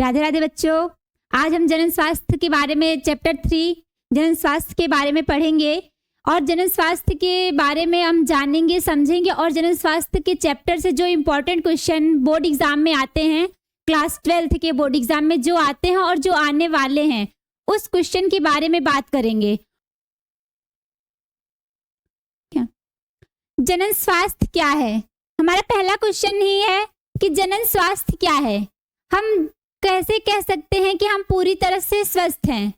राधे राधे बच्चों। आज हम जनन स्वास्थ्य के बारे में चैप्टर 3 जनन स्वास्थ्य के बारे में पढ़ेंगे और जनन स्वास्थ्य के बारे में हम जानेंगे, समझेंगे और जनन स्वास्थ्य के चैप्टर से जो इम्पोर्टेंट क्वेश्चन बोर्ड एग्जाम में आते हैं, क्लास 12 के बोर्ड एग्जाम में जो आते हैं और जो आने वाले हैं, उस क्वेश्चन के बारे में बात करेंगे। जनन स्वास्थ्य क्या है? हमारा पहला क्वेश्चन ही है कि जनन स्वास्थ्य क्या है। हम कैसे कह सकते हैं कि हम पूरी तरह से स्वस्थ हैं?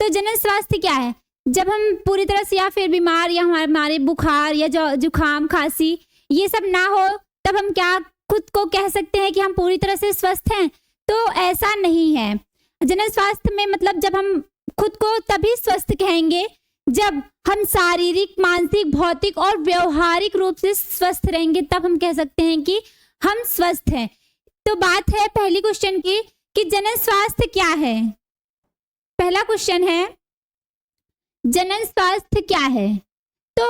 तो जनन स्वास्थ्य क्या है? जब हम पूरी तरह से या फिर बीमार या हमारे बुखार या जुखाम खांसी ये सब ना हो, तब हम क्या खुद को कह सकते हैं कि हम पूरी तरह से स्वस्थ हैं? तो ऐसा नहीं है। जनन स्वास्थ्य में मतलब जब हम खुद को तभी स्वस्थ कहेंगे जब हम शारीरिक, मानसिक, भौतिक और व्यवहारिक रूप से स्वस्थ रहेंगे, तब हम कह सकते हैं कि हम स्वस्थ हैं। तो बात है पहली क्वेश्चन की कि जनन स्वास्थ्य क्या है। पहला क्वेश्चन है जनन स्वास्थ्य क्या है। तो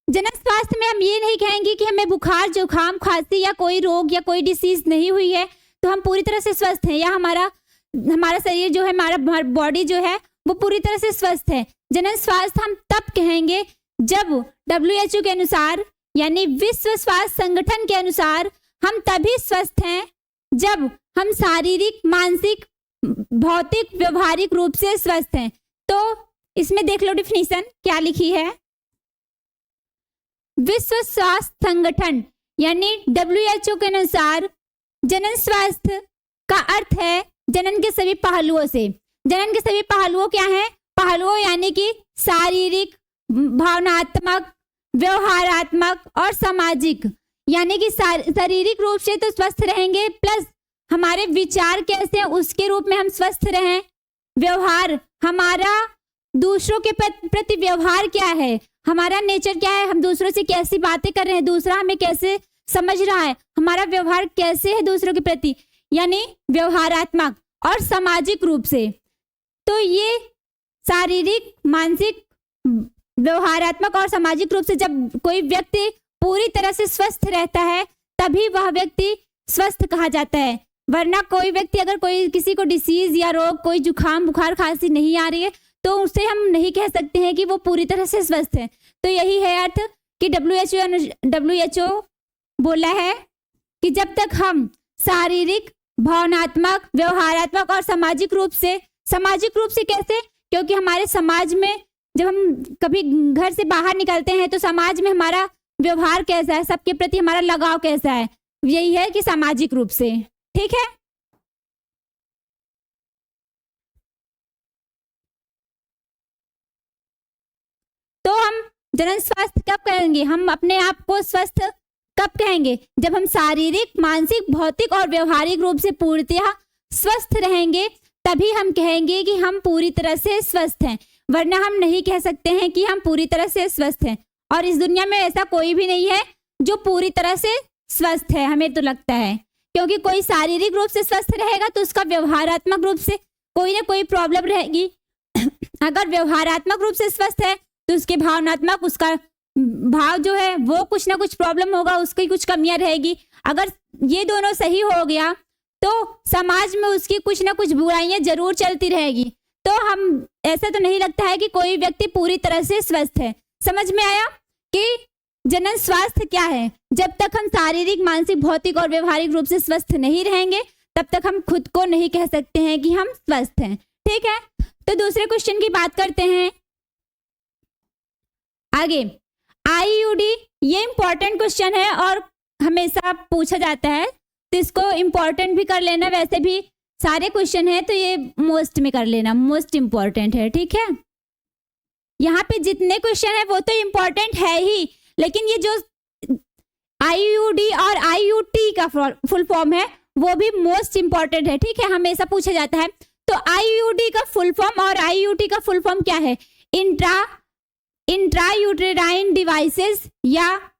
जनन स्वास्थ्य में हम ये नहीं कहेंगे कि हमें बुखार, जुखाम, खांसी या कोई रोग या कोई डिसीज नहीं हुई है तो हम पूरी तरह से स्वस्थ हैं या हमारा शरीर जो है, हमारा बॉडी जो है वो पूरी तरह से स्वस्थ है। जनन स्वास्थ्य हम तब कहेंगे जब WHO के अनुसार यानी विश्व स्वास्थ्य संगठन के अनुसार हम तभी स्वस्थ हैं जब हम शारीरिक, मानसिक, भौतिक, व्यवहारिक रूप से स्वस्थ हैं। तो इसमें देख लो डिफिनीशन क्या लिखी है। विश्व स्वास्थ्य संगठन यानी WHO के अनुसार जनन स्वास्थ्य का अर्थ है जनन के सभी पहलुओं से। जनन के सभी पहलुओं क्या हैं? पहलुओं यानी कि शारीरिक, भावनात्मक, व्यवहारात्मक और सामाजिक, यानी कि शारीरिक रूप से तो स्वस्थ रहेंगे, प्लस हमारे विचार कैसे हैं उसके रूप में हम स्वस्थ रहें। व्यवहार, हमारा दूसरों के प्रति व्यवहार क्या है, हमारा नेचर क्या है, हम दूसरों से कैसी बातें कर रहे हैं, दूसरा हमें कैसे समझ रहा है, हमारा व्यवहार कैसे है दूसरों के प्रति, यानी व्यवहारात्मक और सामाजिक रूप से। तो ये शारीरिक, मानसिक, व्यवहारात्मक और सामाजिक रूप से जब कोई व्यक्ति पूरी तरह से स्वस्थ रहता है तभी वह व्यक्ति स्वस्थ कहा जाता है। वरना कोई व्यक्ति अगर किसी को डिसीज या रोग, कोई जुखाम, बुखार, खांसी नहीं आ रही है तो उससे हम नहीं कह सकते हैं कि वो पूरी तरह से स्वस्थ है। तो यही है अर्थ कि WHO बोला है कि जब तक हम शारीरिक, भावनात्मक, व्यवहारात्मक और सामाजिक रूप से कैसे? क्योंकि हमारे समाज में जब हम कभी घर से बाहर निकलते हैं तो समाज में हमारा व्यवहार कैसा है, सबके प्रति हमारा लगाव कैसा है, यही है कि सामाजिक रूप से। ठीक है। तो हम जनन स्वास्थ्य कब कहेंगे? हम अपने आप को स्वस्थ कब कहेंगे? जब हम शारीरिक, मानसिक, भौतिक और व्यवहारिक रूप से पूर्णतः स्वस्थ रहेंगे तभी हम कहेंगे कि हम पूरी तरह से स्वस्थ हैं। वरना हम नहीं कह सकते हैं कि हम पूरी तरह से स्वस्थ हैं। और इस दुनिया में ऐसा कोई भी नहीं है जो पूरी तरह से स्वस्थ है, हमें तो लगता है। क्योंकि कोई शारीरिक रूप से स्वस्थ रहेगा तो उसका व्यवहारात्मक रूप से कोई ना कोई प्रॉब्लम रहेगी। अगर व्यवहारात्मक रूप से स्वस्थ है तो उसके भावनात्मक, उसका भाव जो है वो कुछ ना कुछ प्रॉब्लम होगा, उसकी कुछ कमियां रहेगी। अगर ये दोनों सही हो गया तो समाज में उसकी कुछ ना कुछ बुराइयां जरूर चलती रहेगी। तो हम ऐसा तो नहीं लगता है कि कोई व्यक्ति पूरी तरह से स्वस्थ है। समझ में आया कि जनन स्वास्थ्य क्या है? जब तक हम शारीरिक, मानसिक, भौतिक और व्यवहारिक रूप से स्वस्थ नहीं रहेंगे तब तक हम खुद को नहीं कह सकते हैं कि हम स्वस्थ हैं। ठीक है। तो दूसरे क्वेश्चन की बात करते हैं आगे। IUD ये इंपॉर्टेंट क्वेश्चन है और हमेशा पूछा जाता है, तो इसको इंपॉर्टेंट भी कर लेना। वैसे भी सारे क्वेश्चन है तो ये मोस्ट में कर लेना, मोस्ट इंपॉर्टेंट है। ठीक है। यहाँ पे जितने क्वेश्चन है वो तो इंपॉर्टेंट है ही, लेकिन ये जो IUD और IUT का फुल फॉर्म है वो भी मोस्ट इंपॉर्टेंट है। ठीक है, हमेशा पूछा जाता है। तो IUD का फुल फॉर्म और IUT का फुल फॉर्म क्या है? इंट्रा यूटेराइन डिवाइसेस, या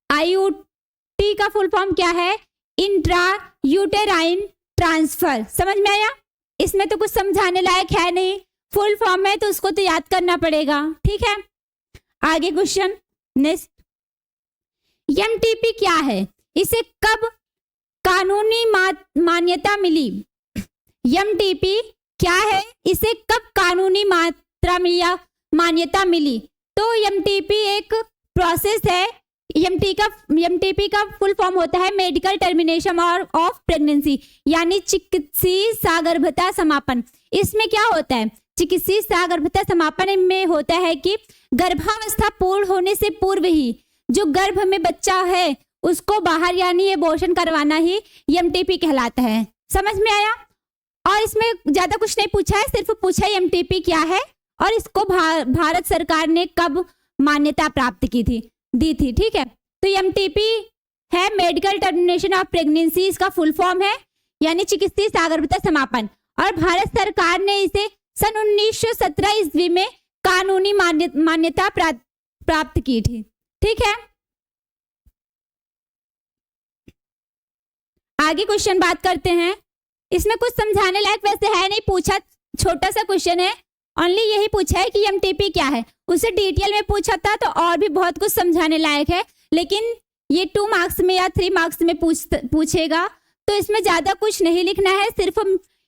IUT का फुल फॉर्म क्या है? Intra uterine transfer. समझ में आया? इसमें तो कुछ समझाने लायक है नहीं, फुल फॉर्म है तो उसको तो याद करना पड़ेगा। ठीक है। आगे क्वेश्चन नेक्स्ट। MTP क्या है? इसे कब कानूनी मान्यता मिली? एमटीपी क्या है, इसे कब कानूनी मात्रा में या मान्यता मिली? तो एमटीपी एक प्रोसेस है। एमटीपी का फुल फॉर्म होता है मेडिकल टर्मिनेशन और ऑफ प्रेगनेंसी, यानी चिकित्सीय सगर्भता समापन। इसमें क्या होता है? चिकित्सीय सगर्भता समापन में होता है कि गर्भावस्था पूर्ण होने से पूर्व ही जो गर्भ में बच्चा है उसको बाहर यानी एबॉर्शन करवाना ही एमटीपी कहलाता है। समझ में आया? और इसमें ज्यादा कुछ नहीं पूछा है, सिर्फ पूछा है एमटीपी क्या है और इसको भारत सरकार ने कब मान्यता प्राप्त दी थी। ठीक है, तो एमटीपी है मेडिकल टर्मिनेशन ऑफ प्रेगनेंसी, इसका फुल फॉर्म है, यानी चिकित्सीय सगर्भता समापन। और भारत सरकार ने इसे सन 1917 ईस्वी में कानूनी मान्यता प्राप्त की थी। ठीक है, आगे क्वेश्चन बात करते हैं। इसमें कुछ समझाने लायक वैसे है नहीं, पूछा छोटा सा क्वेश्चन है, ओनली यही पूछा है कि एमटीपी क्या है। उसे डिटेल में पूछा था तो और भी बहुत कुछ समझाने लायक है, लेकिन ये 2 मार्क्स में या 3 मार्क्स में पूछेगा, तो इसमें ज्यादा कुछ नहीं लिखना है, सिर्फ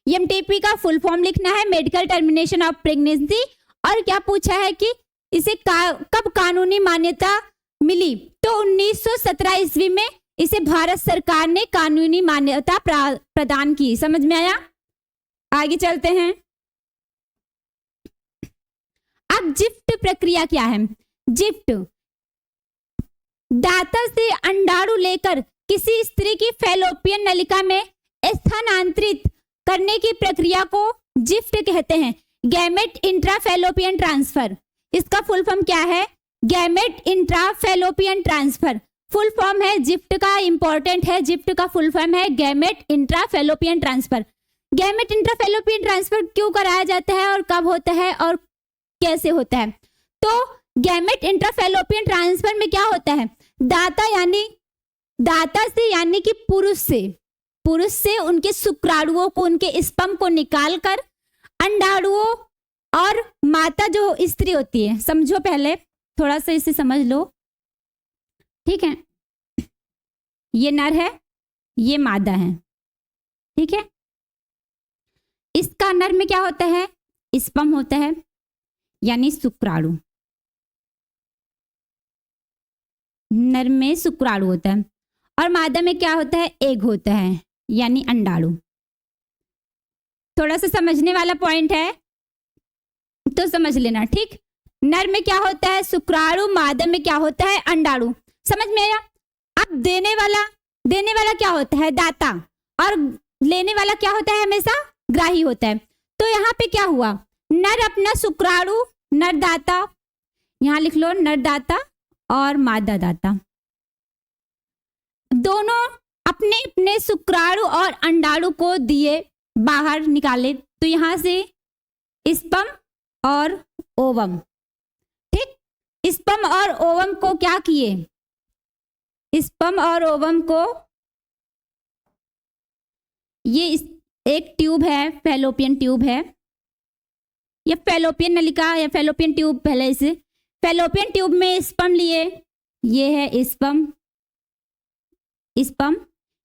एमटीपी का फुल फॉर्म लिखना है मेडिकल टर्मिनेशन ऑफ प्रेगनेंसी। और क्या पूछा है कि इसे कब कानूनी मान्यता मिली? तो 1917 ईस्वी में इसे भारत सरकार ने कानूनी मान्यता प्रदान की। समझ में आया? आगे चलते हैं। अब जिफ्ट प्रक्रिया क्या है? जिफ्ट दाता से अंडाणु लेकर किसी स्त्री की फैलोपियन नलिका में स्थानांतरित करने की प्रक्रिया को जिफ्ट कहते हैं। गैमेट इंट्राफैलोपियन ट्रांसफर, इसका फुल फॉर्म क्या है? Gamete intrafallopian transfer full form है। जिफ्ट का इंपॉर्टेंट है, जिफ्ट का फुल फॉर्म है gamete intrafallopian transfer. Gamete intrafallopian transfer क्यों कराया जाता है और कब होता है और कैसे होता है? तो गैमेट इंट्राफैलोपियन ट्रांसफर में क्या होता है? दाता से यानी कि पुरुष से उनके शुक्राणुओं को, उनके स्पर्म को निकालकर अंडाणुओं और माता जो स्त्री होती है, समझो पहले थोड़ा सा इसे समझ लो। ठीक है, ये नर है, ये मादा है। ठीक है, इसका नर में क्या होता है? स्पर्म होता है यानी शुक्राणु, नर में शुक्राणु होता है, और मादा में क्या होता है? एग होता है यानी अंडाणु। थोड़ा सा समझने वाला पॉइंट है तो समझ लेना। ठीक, नर में क्या होता है? शुक्राणु, मादा में क्या होता है? अंडाणु। समझ में आया? अब देने वाला क्या होता है? दाता, और लेने वाला क्या होता है? हमेशा ग्राही होता है। तो यहाँ पे क्या हुआ? नर अपना शुक्राणु, नरदाता, यहां लिख लो नरदाता और मादा दाता, दोनों अपने अपने शुक्राणु और अंडाणु को दिए, बाहर निकाले। तो यहां से स्पर्म और ओवम, ठीक, स्पर्म और ओवम को क्या किए? स्पर्म और ओवम को, ये एक ट्यूब है, फैलोपियन ट्यूब है, ये फैलोपियन नलिका या फैलोपियन ट्यूब, पहले इसे फैलोपियन ट्यूब में स्पर्म लिए, ये है स्पर्म,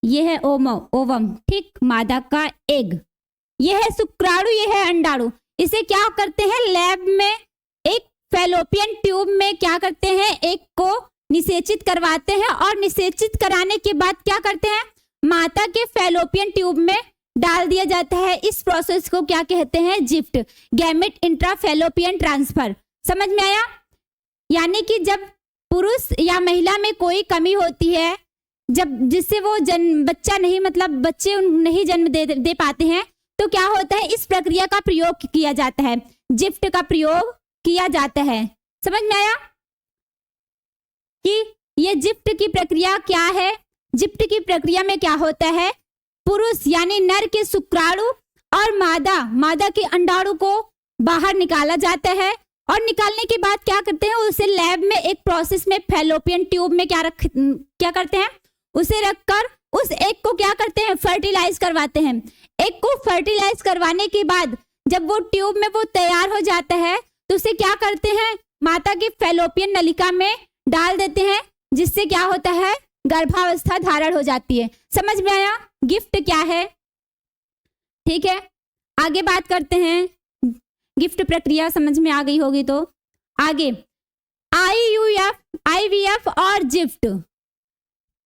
ये है ओवम, ठीक, मादा का एग, ये है शुक्राणु, ये है अंडाणु। इसे क्या करते हैं? लैब में एक फैलोपियन ट्यूब में क्या करते हैं? एक को निषेचित करवाते हैं, और निषेचित कराने के बाद क्या करते हैं? माता के फैलोपियन ट्यूब में डाल दिया जाता है। इस प्रोसेस को क्या कहते हैं? GIFT, gamete intrafallopian transfer. समझ में आया? यानी कि जब पुरुष या महिला में कोई कमी होती है, जब जिससे वो बच्चा नहीं, मतलब बच्चे नहीं जन्म दे पाते हैं, तो क्या होता है? इस प्रक्रिया का प्रयोग किया जाता है, जिफ्ट का प्रयोग किया जाता है। समझ में आया कि ये जिफ्ट की प्रक्रिया क्या है? जिफ्ट की प्रक्रिया में क्या होता है? पुरुष यानी नर के शुक्राणु और मादा के अंडाणु को बाहर निकाला जाता है, और निकालने के बाद क्या करते हैं? उसे लैब में एक प्रोसेस में फैलोपियन ट्यूब में क्या करते हैं? उसे रखकर उस एग को क्या करते हैं? फर्टिलाइज करवाते हैं। एग को फर्टिलाइज करवाने के बाद जब वो ट्यूब में वो तैयार हो जाता है, तो उसे क्या करते हैं? माता की फैलोपियन नलिका में डाल देते हैं, जिससे क्या होता है? गर्भावस्था धारण हो जाती है। समझ में आया? गिफ्ट क्या है? ठीक है, आगे बात करते हैं, गिफ्ट प्रक्रिया समझ में आ गई होगी तो आगे IVF और गिफ्ट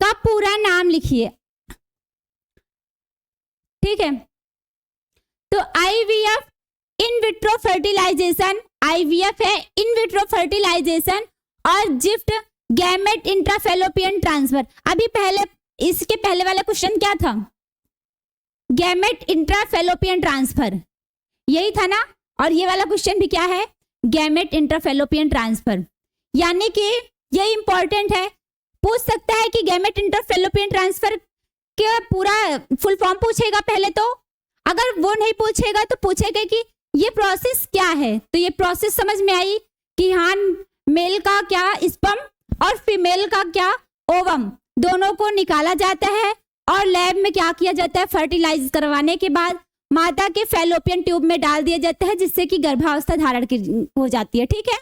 का पूरा नाम लिखिए। ठीक है, तो IVF in vitro fertilisation, IVF है इन विट्रो फर्टिलाइजेशन, और गिफ्ट गैमेट इंट्राफेलोपियन ट्रांसफर। अभी पहले इसके पहले वाला क्वेश्चन क्या था? गैमेट इंट्राफेलोपियन ट्रांसफर, यही था ना। और ये वाला क्वेश्चन भी क्या है? Gamete intrafallopian transfer. यानी कि ये इंपॉर्टेंट है, पूछ सकता है कि गैमेट इंट्राफेलोपियन ट्रांसफर का पूरा फुल फॉर्म पूछेगा पहले तो। अगर वो नहीं पूछेगा तो पूछेगा कि ये प्रोसेस क्या है। तो ये प्रोसेस समझ में आई कि हाँ, मेल का क्या स्पर्म और फीमेल का क्या ओवम, दोनों को निकाला जाता है और लैब में क्या किया जाता है? फर्टिलाइज करवाने के बाद माता के फैलोपियन ट्यूब में डाल दिया जाता है, जिससे कि गर्भावस्था धारण की हो जाती है। ठीक है,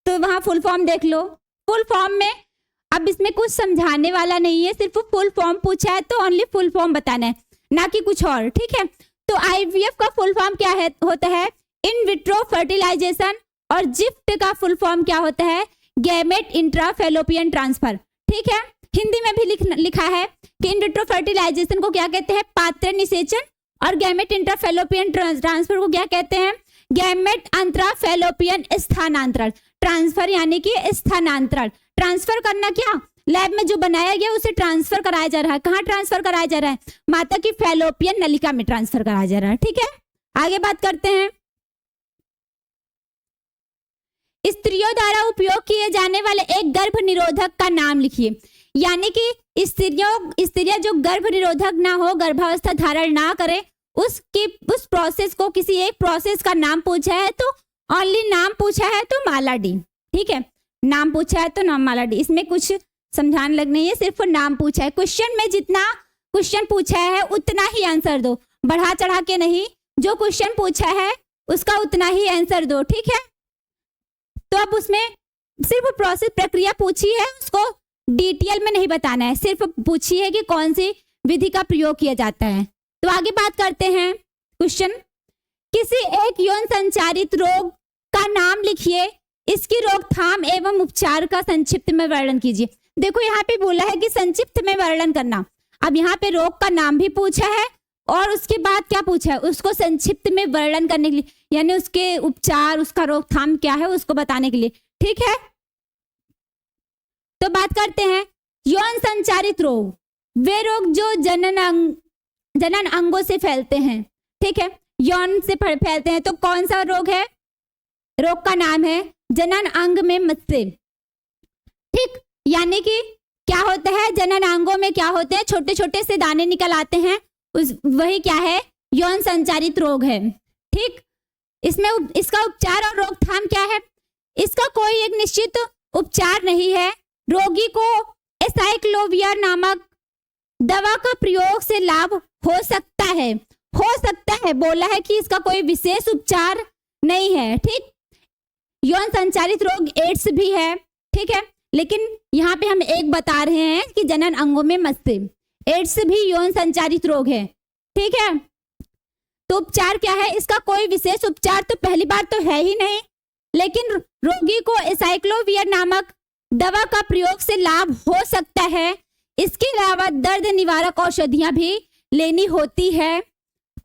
तो वहां फुल फॉर्म देख लो। फुल फॉर्म में अब इसमें कुछ समझाने वाला नहीं है, सिर्फ फुल फॉर्म पूछा है तो ओनली फुल फॉर्म बताना है, ना कि कुछ और। ठीक है, तो IVF का फुल फॉर्म क्या है? होता है इन विट्रो फर्टिलाइजेशन, और गिफ्ट का फुल फॉर्म क्या होता है? Gamete intrafallopian transfer. ठीक है, हिंदी में भी लिखा है कि इन विट्रो फर्टिलाइजेशन को क्या कहते हैं? पात्र निषेचन, और गैमेट इंट्राफेलोपियन ट्रांसफर को क्या कहते हैं? गैमेट अंतराफेलोपियन स्थानांतरण। ट्रांसफर यानी कि स्थानांतरण। ट्रांसफर करना क्या? लैब में जो बनाया गया उसे ट्रांसफर कराया जा रहा है। कहाँ ट्रांसफर कराया जा रहा है? माता की फैलोपियन नलिका में ट्रांसफर कराया जा रहा है। ठीक है, आगे बात करते हैं। स्त्रियों द्वारा उपयोग किए जाने वाले एक गर्भ निरोधक का नाम लिखिए। यानी कि स्त्रियां जो गर्भ निरोधक ना हो, गर्भावस्था धारण ना करे, उस प्रोसेस को, किसी एक प्रोसेस का नाम पूछा है तो ओनली नाम पूछा है तो माला डी। ठीक है, नाम पूछा है तो नाम माला डी। इसमें कुछ समझाने लग नहीं है, सिर्फ नाम पूछा है। क्वेश्चन में जितना क्वेश्चन पूछा है उतना ही आंसर दो, बढ़ा चढ़ा के नहीं। जो क्वेश्चन पूछा है उसका उतना ही आंसर दो। ठीक है, तो अब उसमें सिर्फ प्रोसेस प्रक्रिया पूछी है, उसको डिटेल में नहीं बताना है, सिर्फ पूछी है कि कौन सी विधि का प्रयोग किया जाता है। तो आगे बात करते हैं। क्वेश्चन, किसी एक यौन संचारित रोग का नाम लिखिए, इसकी रोकथाम एवं उपचार का संक्षिप्त में वर्णन कीजिए। देखो यहाँ पे बोला है कि संक्षिप्त में वर्णन करना। अब यहाँ पे रोग का नाम भी पूछा है और उसके बाद क्या पूछा है? उसको संक्षिप्त में वर्णन करने के लिए, यानी उसके उपचार, उसका रोकथाम क्या है उसको बताने के लिए। ठीक है, तो बात करते हैं यौन संचारित रोग। वे रोग जो जनन अंगों से फैलते हैं। ठीक है, यौन से फैलते हैं। तो कौन सा रोग है? रोग का नाम है जनन अंग में मत्स्य। ठीक, यानी कि क्या होता है? जनन अंगों में क्या होते हैं? छोटे छोटे से दाने निकल आते हैं, वही क्या है? यौन संचारित रोग है। ठीक, इसमें इसका उपचार और रोकथाम क्या है? इसका कोई एक निश्चित उपचार नहीं है। रोगी को एसाइक्लोवियर नामक दवा का प्रयोग से लाभ हो सकता है, बोला है कि इसका कोई विशेष उपचार नहीं है। ठीक, यौन संचारित रोग एड्स भी है। ठीक है, लेकिन यहाँ पे हम एक बता रहे हैं कि जनन अंगों में मत्स्य, एड्स भी यौन संचारित रोग है। ठीक है, तो उपचार क्या है? इसका कोई विशेष उपचार तो पहली बार तो है ही नहीं, लेकिन रोगी को एसाइक्लोवियर नामक दवा का प्रयोग से लाभ हो सकता है। इसके अलावा दर्द निवारक औषधियां भी लेनी होती है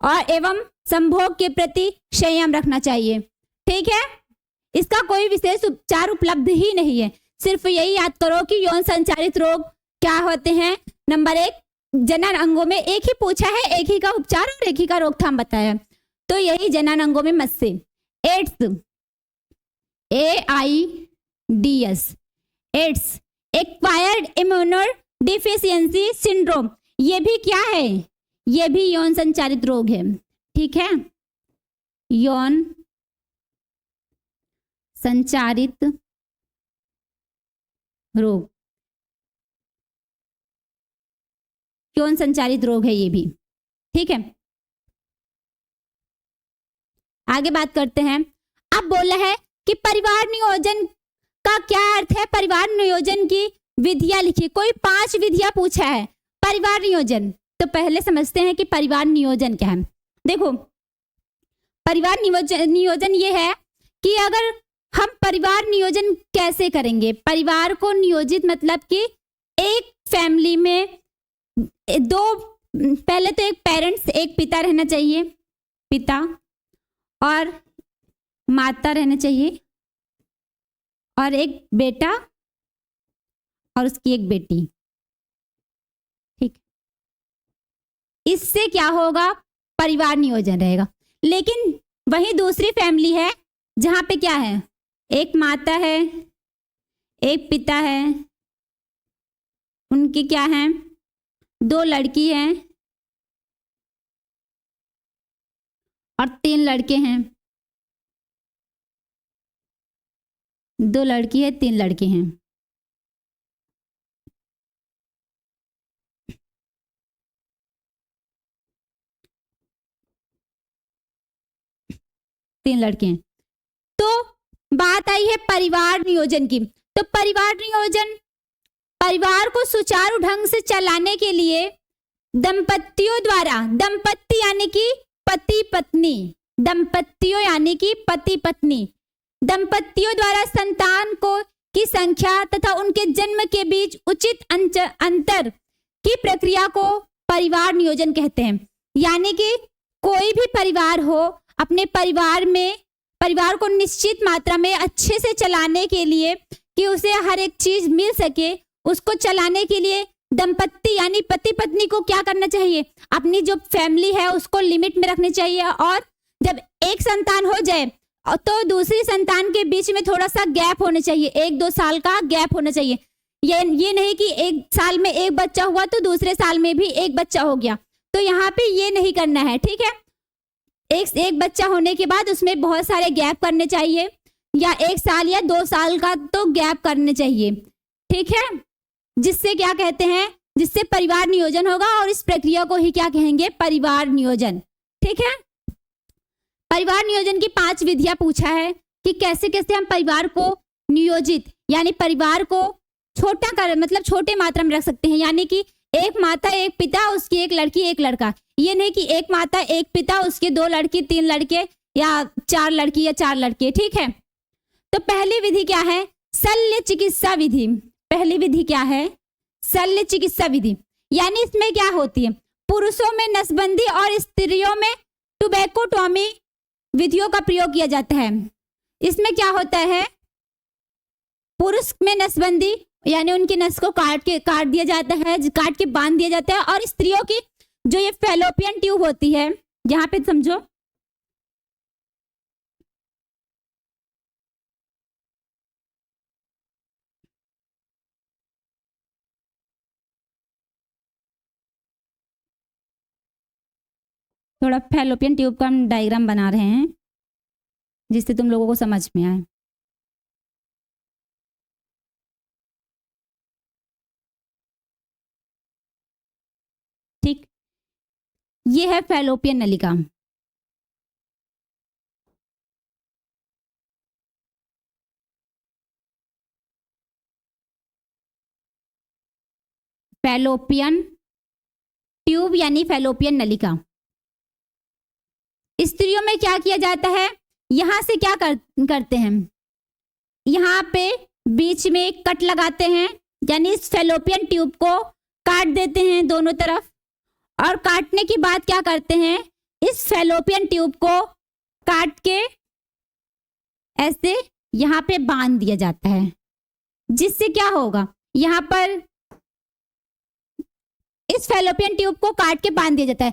और एवं संभोग के प्रति संयम रखना चाहिए। ठीक है, इसका कोई विशेष उपचार उपलब्ध ही नहीं है। सिर्फ यही याद करो कि यौन संचारित रोग क्या होते हैं। नंबर 1, जनन अंगों में एक ही पूछा है, एक ही का उपचार और एक ही का रोकथाम बताया। तो यही जनन अंगों में मत्स्य, AIDS, AIDS, AIDS, acquired immunodeficiency syndrome, ये भी क्या है? ये भी यौन संचारित रोग है। ठीक है, यौन संचारित रोग, यौन संचारित रोग है ये भी। ठीक है, आगे बात करते हैं। अब बोला है कि परिवार नियोजन का क्या अर्थ है? परिवार नियोजन की विधियां लिखिए। कोई 5 विधियां पूछा है परिवार नियोजन, तो पहले समझते हैं कि परिवार नियोजन क्या है। देखो परिवार नियोजन ये है कि अगर हम परिवार नियोजन कैसे करेंगे, परिवार को नियोजित मतलब कि एक फैमिली में पहले तो एक पेरेंट्स, एक पिता रहना चाहिए, पिता और माता रहना चाहिए, और एक बेटा और उसकी एक बेटी। ठीक, इससे क्या होगा, परिवार नियोजन रहेगा। लेकिन वही दूसरी फैमिली है जहां पे क्या है, एक माता है, एक पिता है, उनकी क्या है, 2 लड़की हैं और 3 लड़के हैं। 2 लड़की है, 3 लड़के हैं। तीन लड़के हैं। तो बात आई है परिवार नियोजन की। तो परिवार नियोजन, परिवार को सुचारू ढंग से चलाने के लिए दंपतियों द्वारा, दंपति यानी कि पति पत्नी, दंपतियों यानी कि पति पत्नी, दंपतियों द्वारा संतान को की संख्या तथा उनके जन्म के बीच उचित अंतर की प्रक्रिया को परिवार नियोजन कहते हैं। यानी कि कोई भी परिवार हो, अपने परिवार को निश्चित मात्रा में अच्छे से चलाने के लिए, कि उसे हर एक चीज मिल सके, उसको चलाने के लिए दंपति यानी पति पत्नी को क्या करना चाहिए, अपनी जो फैमिली है उसको लिमिट में रखनी चाहिए। और जब एक संतान हो जाए तो दूसरी संतान के बीच में थोड़ा सा गैप होना चाहिए, 1-2 साल का गैप होना चाहिए। ये नहीं कि एक साल में एक बच्चा हुआ तो दूसरे साल में भी एक बच्चा हो गया, तो यहाँ पे ये नहीं करना है। ठीक है, एक बच्चा होने के बाद उसमें बहुत सारे गैप करने चाहिए, या 1 साल या 2 साल का तो गैप करने चाहिए। ठीक है, जिससे क्या कहते हैं, जिससे परिवार नियोजन होगा, और इस प्रक्रिया को ही क्या कहेंगे, परिवार नियोजन। ठीक है, परिवार नियोजन की 5 विधियां पूछा है कि कैसे कैसे हम परिवार को नियोजित यानी परिवार को छोटा कर, मतलब छोटे मात्रा में रख सकते हैं। यानी कि एक माता, एक पिता, उसकी एक लड़की, एक लड़का। ये नहीं कि एक माता, एक पिता, उसके 2 लड़की, 3 लड़के, या 4 लड़की या 4 लड़के। ठीक है, तो पहली विधि क्या है, शल्य चिकित्सा विधि। पहली विधि क्या है, शल्य चिकित्सा विधि। यानी इसमें क्या होती है, पुरुषों में नसबंदी और स्त्रियों में टुबैकोटॉमी विधियों का प्रयोग किया जाता है। इसमें क्या होता है, पुरुष में नसबंदी यानी उनकी नस को काट दिया जाता है, काट के बांध दिया जाता है, और स्त्रियों की जो ये फैलोपियन ट्यूब होती है, यहाँ पे समझो, थोड़ा फैलोपियन ट्यूब का हम डायग्राम बना रहे हैं जिससे तुम लोगों को समझ में आए। ठीक, ये है फैलोपियन नलिका। फैलोपियन ट्यूब यानी फैलोपियन नलिका। स्त्रियों में क्या किया जाता है, यहां से क्या करते हैं, यहाँ पे बीच में एक कट लगाते हैं, यानी इस फैलोपियन ट्यूब को काट देते हैं दोनों तरफ, और काटने के बाद क्या करते हैं, इस फैलोपियन ट्यूब को काट के ऐसे यहाँ पे बांध दिया जाता है। जिससे क्या होगा, यहाँ पर इस फैलोपियन ट्यूब को काट के बांध दिया जाता है।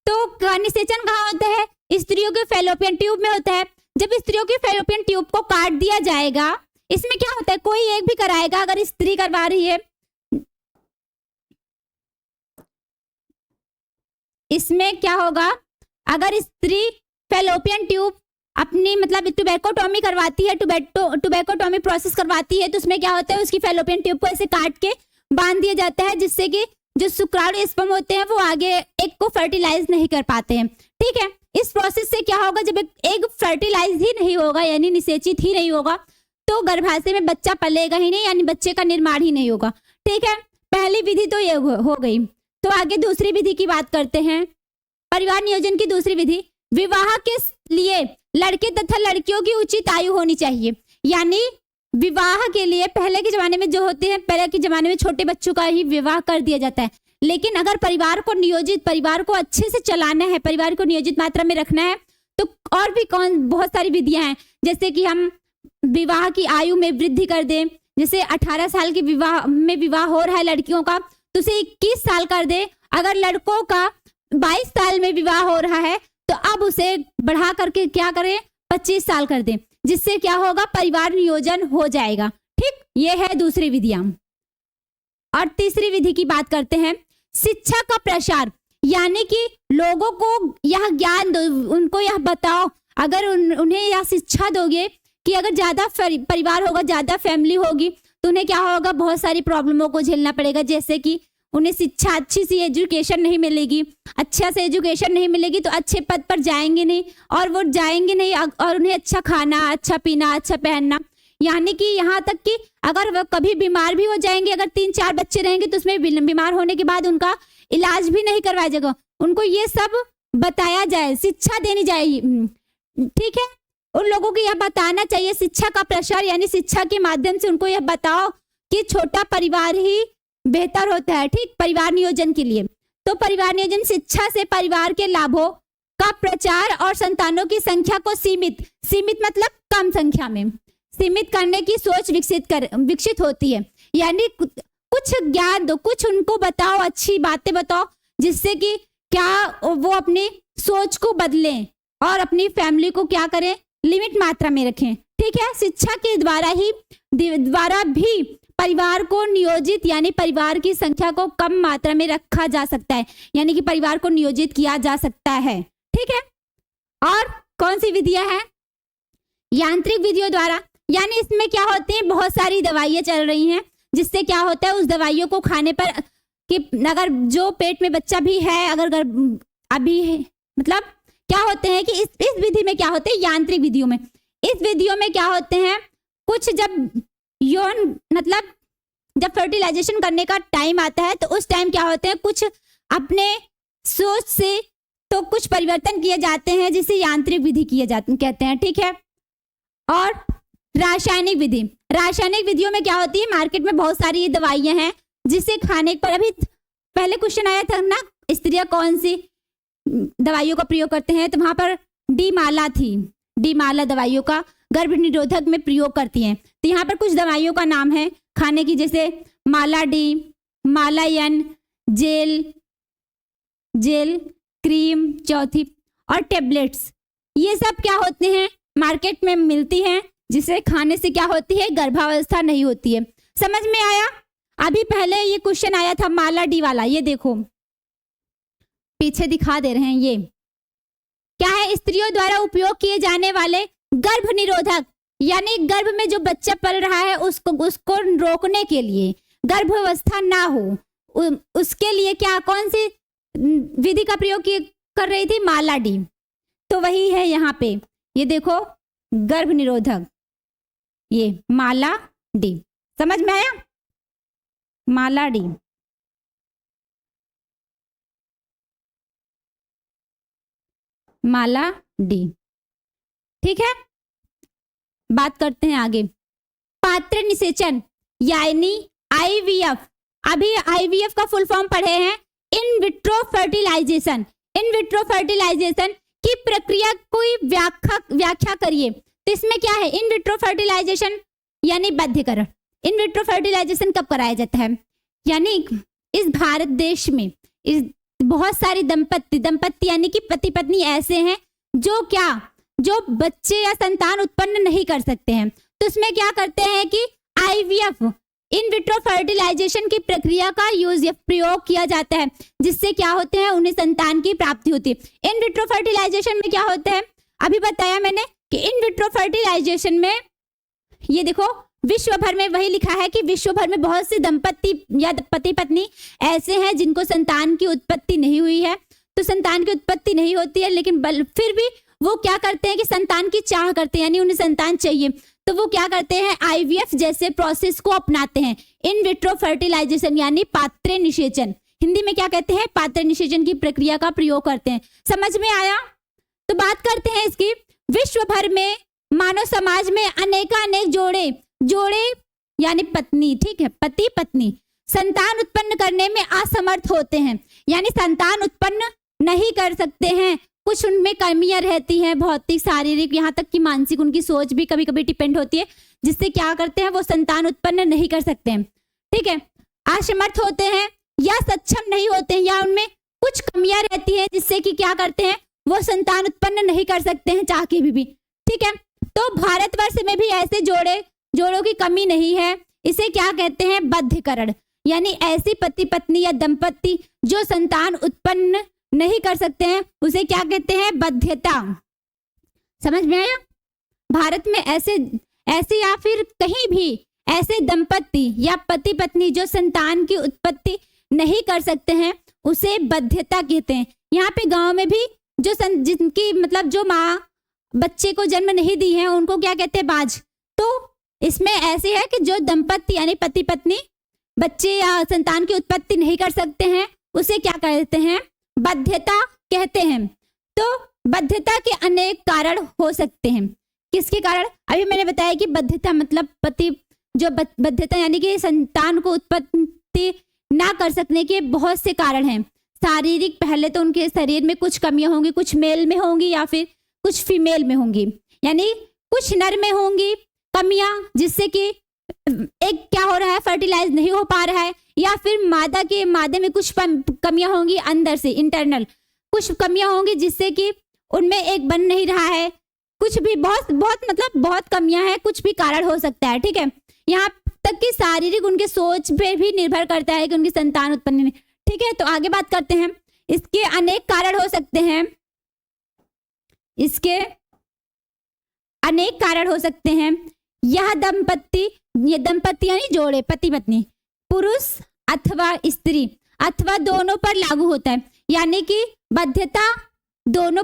तो निषेचन कहाँ होता है, स्त्रियों के फैलोपियन ट्यूब में होता है। जब स्त्रियों के फैलोपियन ट्यूब को काट दिया जाएगा, इसमें क्या होता है, कोई एक भी कराएगा, अगर स्त्री करवा रही है, इसमें क्या होगा, अगर स्त्री फैलोपियन ट्यूब अपनी मतलब टुबैकोटॉमी करवाती है, टुबैकोटॉमी प्रोसेस करवाती है, तो उसमें क्या होता है, उसकी फैलोपियन ट्यूब को ऐसे काट के बांध दिया जाता है, जिससे कि जो शुक्राणु स्पर्म होते हैं वो आगे एग को फर्टिलाइज नहीं कर पाते हैं। ठीक है, इस प्रोसेस से क्या होगा, जब एग फर्टिलाइज ही नहीं होगा यानी निषेचित ही नहीं होगा, तो गर्भाशय में बच्चा पलेगा ही नहीं, यानी बच्चे का निर्माण ही नहीं होगा। ठीक है, पहली विधि तो ये हो गई। तो आगे दूसरी विधि की बात करते हैं, परिवार नियोजन की दूसरी विधि, विवाह के लिए लड़के तथा लड़कियों की उचित आयु होनी चाहिए। यानी विवाह के लिए पहले के जमाने में जो होते हैं, पहले के जमाने में छोटे बच्चों का ही विवाह कर दिया जाता है, लेकिन अगर परिवार को नियोजित, परिवार को अच्छे से चलाना है, परिवार को नियोजित मात्रा में रखना है, तो और भी बहुत सारी विधियां हैं, जैसे कि हम विवाह की आयु में वृद्धि कर दें। जैसे 18 साल के विवाह हो रहा है लड़कियों का, तो उसे 21 साल कर दे। अगर लड़कों का 22 साल में विवाह हो रहा है, तो अब उसे बढ़ा करके क्या करें, 25 साल कर दें, जिससे क्या होगा, परिवार नियोजन हो जाएगा। ठीक, ये है दूसरी विधियां। और तीसरी विधि की बात करते हैं, शिक्षा का प्रसार, यानी कि लोगों को यह ज्ञान दो, उनको यह बताओ, अगर उन्हें यह शिक्षा दोगे कि अगर ज्यादा परिवार होगा, ज्यादा फैमिली होगी, तो उन्हें क्या होगा, बहुत सारी प्रॉब्लमों को झेलना पड़ेगा। जैसे कि उन्हें शिक्षा, अच्छी सी एजुकेशन नहीं मिलेगी, अच्छा से एजुकेशन नहीं मिलेगी तो अच्छे पद पर जाएंगे नहीं, और वो जाएंगे नहीं, और उन्हें अच्छा खाना, अच्छा पीना, अच्छा पहनना, यानी कि यहाँ तक कि अगर वह कभी बीमार भी हो जाएंगे, अगर 3-4 बच्चे रहेंगे तो उसमें बीमार होने के बाद उनका इलाज भी नहीं करवाया जाएगा। उनको ये सब बताया जाए, शिक्षा देनी जाए। ठीक है, उन लोगों को यह बताना चाहिए, शिक्षा का प्रसार, यानी शिक्षा के माध्यम से उनको यह बताओ कि छोटा परिवार ही बेहतर होता है। ठीक, परिवार नियोजन के लिए। तो परिवार नियोजन शिक्षा से परिवार के लाभों का प्रचार और संतानों की संख्या को सीमित मतलब कम संख्या में सीमित करने की सोच विकसित होती है। यानी कुछ ज्ञान दो, कुछ उनको बताओ, अच्छी बातें बताओ, जिससे कि क्या वो अपनी सोच को बदलें और अपनी फैमिली को क्या करें, लिमिट मात्रा में रखें। ठीक है, शिक्षा के द्वारा भी परिवार को नियोजित, यानी परिवार की संख्या को कम मात्रा में रखा जा सकता है, यानी कि परिवार को नियोजित किया जा सकता है। ठीक है, और कौन सी विधियां हैं, यांत्रिक विधियों द्वारा, यानी इसमें क्या होते हैं, बहुत सारी दवाइयां चल रही हैं, जिससे क्या होता है, उस दवाइयों को खाने पर कि अगर जो पेट में बच्चा भी है, अगर अभी है, मतलब क्या होते हैं कि इस विधि में क्या होते हैं, यांत्रिक विधियों में, इस विधियों में क्या होते हैं, कुछ जब यौन मतलब जब फर्टिलाइजेशन करने का टाइम आता है, तो उस टाइम क्या होते हैं, कुछ अपने सोच से तो कुछ परिवर्तन किए जाते हैं, जिसे यांत्रिक विधि किए जाते कहते हैं। ठीक है, और रासायनिक विधि, रासायनिक विधियों में क्या होती है, मार्केट में बहुत सारी दवाइयां हैं, जिसे खाने पर, अभी पहले क्वेश्चन आया था ना, स्त्रियां कौन सी दवाइयों का प्रयोग करते हैं, तो वहां पर डी माला थी, डी माला दवाइयों का गर्भ निरोधक में प्रयोग करती हैं। तो यहाँ पर कुछ दवाइयों का नाम है खाने की, जैसे माला डी, माला एन, जेल क्रीम, चौथी, और टेबलेट्स, ये सब क्या होते हैं, मार्केट में मिलती हैं, जिसे खाने से क्या होती है, गर्भावस्था नहीं होती है। समझ में आया? अभी पहले ये क्वेश्चन आया था माला डी वाला, ये देखो पीछे दिखा दे रहे हैं, ये क्या है, स्त्रियों द्वारा उपयोग किए जाने वाले गर्भ निरोधक, यानी गर्भ में जो बच्चा पल रहा है उसको रोकने के लिए, गर्भावस्था ना हो उसके लिए क्या, कौन सी विधि का प्रयोग कर रही थी, माला डी। तो वही है यहाँ पे, ये देखो गर्भ निरोधक, ये माला डी, समझ में आया, माला डी। माला डी, ठीक है। बात करते हैं आगे, पात्र निषेचन यानी आईवीएफ। अभी आईवीएफ का फुल फॉर्म पढ़े हैं, in vitro fertilisation. In vitro fertilisation की प्रक्रिया कोई व्याख्या करिए। तो इसमें क्या है, इन विट्रो फर्टिलाइजेशन यानी बाध्यकरण। इन विट्रो फर्टिलाइजेशन कब कराया जाता है, यानी इस भारत देश में इस बहुत सारी दंपत्ति यानी कि पति पत्नी ऐसे हैं जो बच्चे या संतान उत्पन्न नहीं कर सकते हैं। तो उसमें क्या करते हैं कि आईवीएफ, इन विट्रो फर्टिलाइजेशन की प्रक्रिया का प्रयोग किया जाता है, जिससे क्या होते हैं, उन्हें संतान की प्राप्ति होती है। इन विट्रो फर्टिलाइजेशन में क्या होता है, अभी बताया मैंने कि इन विट्रो फर्टिलाइजेशन में ये देखो विश्व भर में वही लिखा है कि विश्व भर में बहुत से दंपत्ति या पति पत्नी ऐसे हैं जिनको संतान की उत्पत्ति नहीं हुई है। तो संतान की उत्पत्ति नहीं होती है, लेकिन फिर भी वो क्या करते हैं कि संतान की चाह करते हैं, यानी उन्हें संतान चाहिए, तो वो क्या करते हैं, आईवीएफ जैसे प्रोसेस को अपनाते हैं। इन विट्रो फर्टिलाइजेशन यानी पात्र निषेचन। हिंदी में क्या कहते हैं, पात्र निषेचन की प्रक्रिया का प्रयोग करते हैं। समझ में आया? तो बात करते हैं इसकी। विश्व भर में मानव समाज में अनेकानेक जोड़े यानी पत्नी, ठीक है, पति पत्नी संतान उत्पन्न करने में असमर्थ होते हैं, यानी संतान उत्पन्न नहीं कर सकते हैं। कुछ उनमें कमियां रहती हैं, भौतिक, शारीरिक, यहाँ तक कि मानसिक, उनकी सोच भी कभी कभी डिपेंड होती है, जिससे क्या करते हैं वो संतान उत्पन्न नहीं कर सकते हैं, ठीक है। असमर्थ होते हैं या सक्षम नहीं होते हैं, या उनमें कुछ कमियां रहती है जिससे कि क्या करते हैं वो संतान उत्पन्न नहीं कर सकते हैं चाह के भी, ठीक है। तो भारतवर्ष में भी ऐसे जोड़ों की कमी नहीं है। इसे क्या कहते हैं, बद्धकरण, यानी ऐसी पति पत्नी या दंपति जो संतान उत्पन्न नहीं कर सकते हैं उसे क्या कहते हैं, बध्यता। समझ में आया? भारत में ऐसे या फिर कहीं भी ऐसे दंपति या पति पत्नी जो संतान की उत्पत्ति नहीं कर सकते हैं उसे बध्यता कहते हैं। यहाँ पे गांव में भी जिनकी मतलब जो माँ बच्चे को जन्म नहीं दी है उनको क्या कहते हैं, बाज। तो इसमें ऐसे है कि जो दंपति यानी पति पत्नी बच्चे या संतान की उत्पत्ति नहीं कर सकते हैं उसे क्या कहते हैं, बध्यता कहते हैं। तो बध्यता के अनेक कारण हो सकते हैं। किसके कारण? अभी मैंने बताया कि बध्यता मतलब बध्यता यानी कि संतान को उत्पत्ति ना कर सकने के बहुत से कारण हैं। शारीरिक, पहले तो उनके शरीर में कुछ कमियां होंगी, कुछ मेल में होंगी या फिर कुछ फीमेल में होंगी, यानी कुछ नर में होंगी कमियां, जिससे कि एक क्या हो रहा है, फर्टिलाइज नहीं हो पा रहा है, या फिर मादे में कुछ कमियां होंगी, अंदर से इंटरनल कुछ कमियां होंगी जिससे कि उनमें एक बन नहीं रहा है। कुछ भी बहुत कमियां हैं, कुछ भी कारण हो सकता है, ठीक है। यहाँ तक कि शारीरिक उनके सोच पे भी निर्भर करता है कि उनकी संतान उत्पन्न, ठीक है। तो आगे बात करते हैं। इसके अनेक कारण हो सकते हैं, यह दंपत्ति यानी जोड़े, पति पत्नी, पुरुष अथवा स्त्री अथवा दोनों पर लागू होता है, यानी कि बध्यता दोनों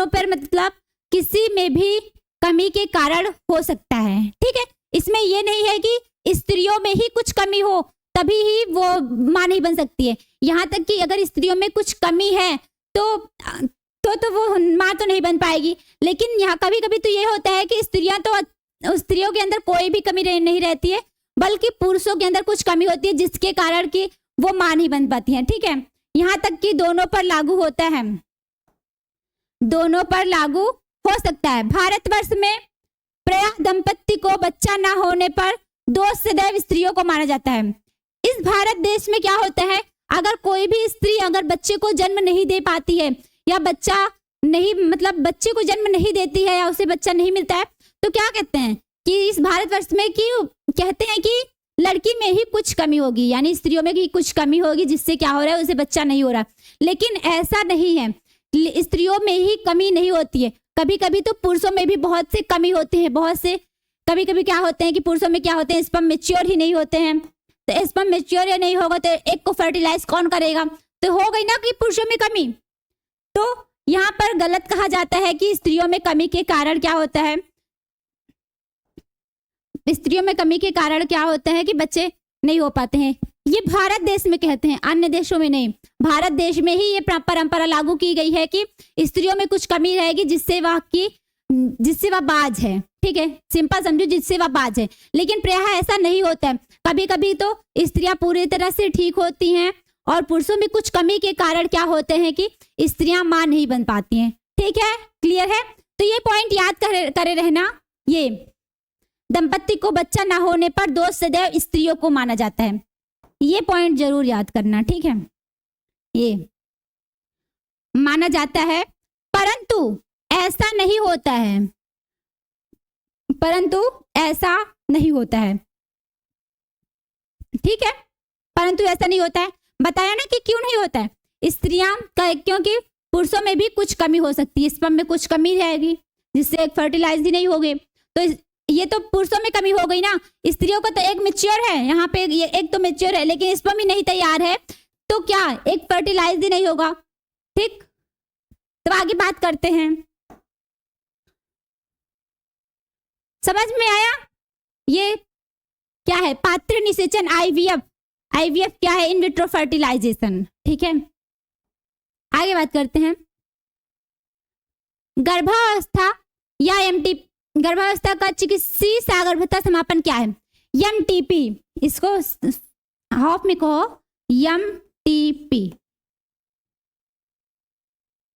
पर मतलब किसी में भी कमी के कारण हो सकता है, ठीक है। इसमें यह नहीं है कि स्त्रियों में ही कुछ कमी हो तभी ही वो मां नहीं बन सकती है। यहाँ तक कि अगर स्त्रियों में कुछ कमी है तो वो मां तो नहीं बन पाएगी। लेकिन यहाँ कभी कभी तो ये होता है कि स्त्रियों के अंदर कोई भी कमी नहीं रहती है, बल्कि पुरुषों के अंदर कुछ कमी होती है जिसके कारण कि वो मां नहीं बन पाती है, ठीक है। यहाँ तक कि दोनों पर लागू होता है, दोनों पर लागू हो सकता है। भारतवर्ष में प्रायः दंपत्ति को बच्चा ना होने पर दोष सदैव स्त्रियों को माना जाता है। इस भारत देश में क्या होता है, अगर कोई भी स्त्री अगर बच्चे को जन्म नहीं दे पाती है या बच्चे को जन्म नहीं देती है या उसे बच्चा नहीं मिलता है, तो क्या कहते हैं कि इस भारतवर्ष में कहते हैं कि लड़की में ही कुछ कमी होगी, यानी स्त्रियों में ही कुछ कमी होगी जिससे क्या हो रहा है, उसे बच्चा नहीं हो रहा। लेकिन ऐसा नहीं है, स्त्रियों में ही कमी नहीं होती है, कभी कभी तो पुरुषों में भी बहुत से कमी होते हैं। कभी कभी क्या होते हैं कि पुरुषों में क्या होते हैं, स्पर्म मैच्योर ही नहीं होते हैं। तो स्पर्म मैच्योर नहीं होगा तो एक को फर्टिलाइज कौन करेगा, तो हो गई ना कि पुरुषों में कमी। तो यहाँ पर गलत कहा जाता है कि स्त्रियों में कमी के कारण क्या होता है, स्त्रियों में कमी के कारण क्या होता है कि बच्चे नहीं हो पाते हैं। ये भारत देश में कहते हैं, अन्य देशों में नहीं। भारत देश में ही ये परंपरा लागू की गई है कि स्त्रियों में कुछ कमी रहेगी जिससे वह बाज है, ठीक है, सिंपल समझो, जिससे वह बाज है। लेकिन प्रायः ऐसा नहीं होता है, कभी कभी तो स्त्रियां पूरी तरह से ठीक होती हैं और पुरुषों में कुछ कमी के कारण क्या होते हैं कि स्त्रियां मां नहीं बन पाती हैं, ठीक है, क्लियर है। तो ये पॉइंट याद करे रहना, ये दंपत्ति को बच्चा ना होने पर दोष सदैव स्त्रियों को माना जाता है, ये पॉइंट जरूर याद करना, ठीक है। ये माना जाता है, परंतु ऐसा नहीं होता है, ठीक है, परंतु ऐसा नहीं होता है। बताया ना कि क्यों नहीं होता है, क्योंकि पुरुषों में भी कुछ कमी हो सकती है, स्पर्म में कुछ कमी रहेगी जिससे एक फर्टिलाइज ही नहीं होगी। तो ये तो पुरुषों में कमी हो गई ना, स्त्रियों का तो एक मैच्योर है, यहाँ पे एक तो मैच्योर है लेकिन स्पर्म ही नहीं तैयार है, तो क्या एक फर्टिलाइज ही नहीं होगा, ठीक। तो आगे बात करते हैं, समझ में आया ये क्या है, पात्र निषेचन IVF आईवीएफ क्या है? In vitro fertilisation. ठीक है, आगे बात करते हैं। गर्भावस्था या एमटी, गर्भावस्था का चिकित्सीय सगर्भता समापन क्या है? एमटीपी, इसको हाफ में कहो एमटीपी,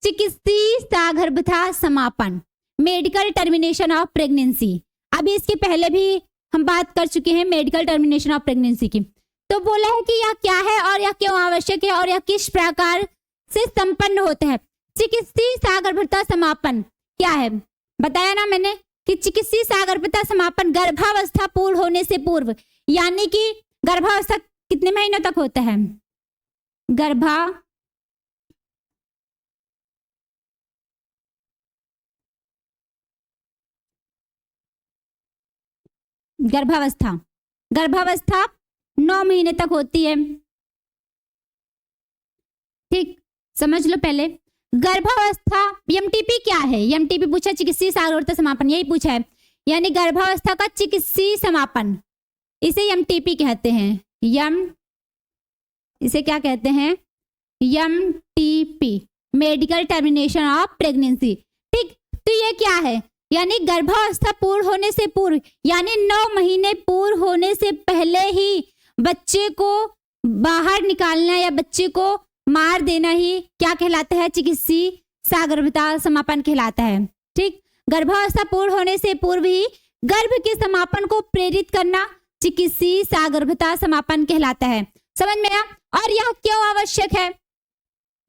चिकित्सीय सगर्भता समापन, मेडिकल टर्मिनेशन ऑफ प्रेगनेंसी। अभी इसके पहले भी हम बात कर चुके हैं मेडिकल टर्मिनेशन ऑफ प्रेगनेंसी की। तो बोला है कि यह क्या है और यह क्यों आवश्यक है और यह किस प्रकार से संपन्न होता है। चिकित्सीय सगर्भता समापन क्या है? बताया ना मैंने कि चिकित्सीय सगर्भता समापन गर्भावस्था पूर्ण होने से पूर्व, यानी कि गर्भावस्था कितने महीनों तक होता है? गर्भावस्था 9 महीने तक होती है। ठीक, समझ लो पहले गर्भावस्था। एमटीपी क्या है? एमटीपी पूछा, चिकित्सीय सगर्भता समापन, यही पूछा है, यानी गर्भावस्था का चिकित्सीय समापन, इसे एमटीपी कहते हैं। इसे क्या कहते हैं? MTP, medical termination of pregnancy. ठीक, तो ये क्या है? यानी गर्भावस्था पूर्ण होने से पूर्व, यानी 9 महीने पूर्ण होने से पहले ही बच्चे को बाहर निकालना या बच्चे को मार देना ही क्या कहलाता है? चिकित्सीय सगर्भता समापन कहलाता है। ठीक, गर्भावस्था पूर्ण होने से पूर्व ही गर्भ के समापन को प्रेरित करना चिकित्सीय सगर्भता समापन कहलाता है। समझ में आया? और यह क्यों आवश्यक है?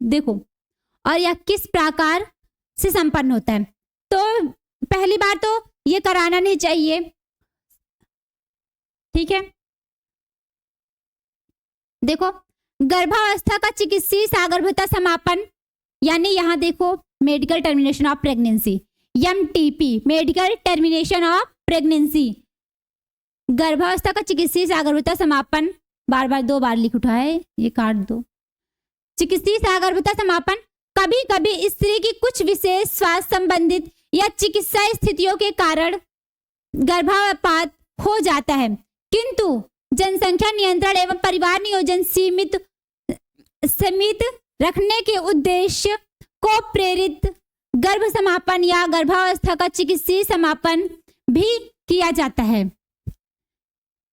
देखो, और यह किस प्रकार से संपन्न होता है। तो पहली बार तो ये कराना नहीं चाहिए। ठीक है, देखो गर्भावस्था का चिकित्सीय सगर्भता समापन, यानी यहां देखो medical termination of pregnancy, MTP, medical termination of pregnancy. गर्भावस्था का चिकित्सीय सगर्भता समापन, बार बार 2 बार लिख उठा है, ये काट दो। चिकित्सीय सगर्भता समापन कभी कभी स्त्री की कुछ विशेष स्वास्थ्य संबंधित या चिकित्सा स्थितियों के कारण गर्भपात हो जाता है, किंतु जनसंख्या नियंत्रण एवं परिवार नियोजन सीमित रखने के उद्देश्य को प्रेरित गर्भ समापन या गर्भावस्था का चिकित्सीय समापन भी किया जाता है।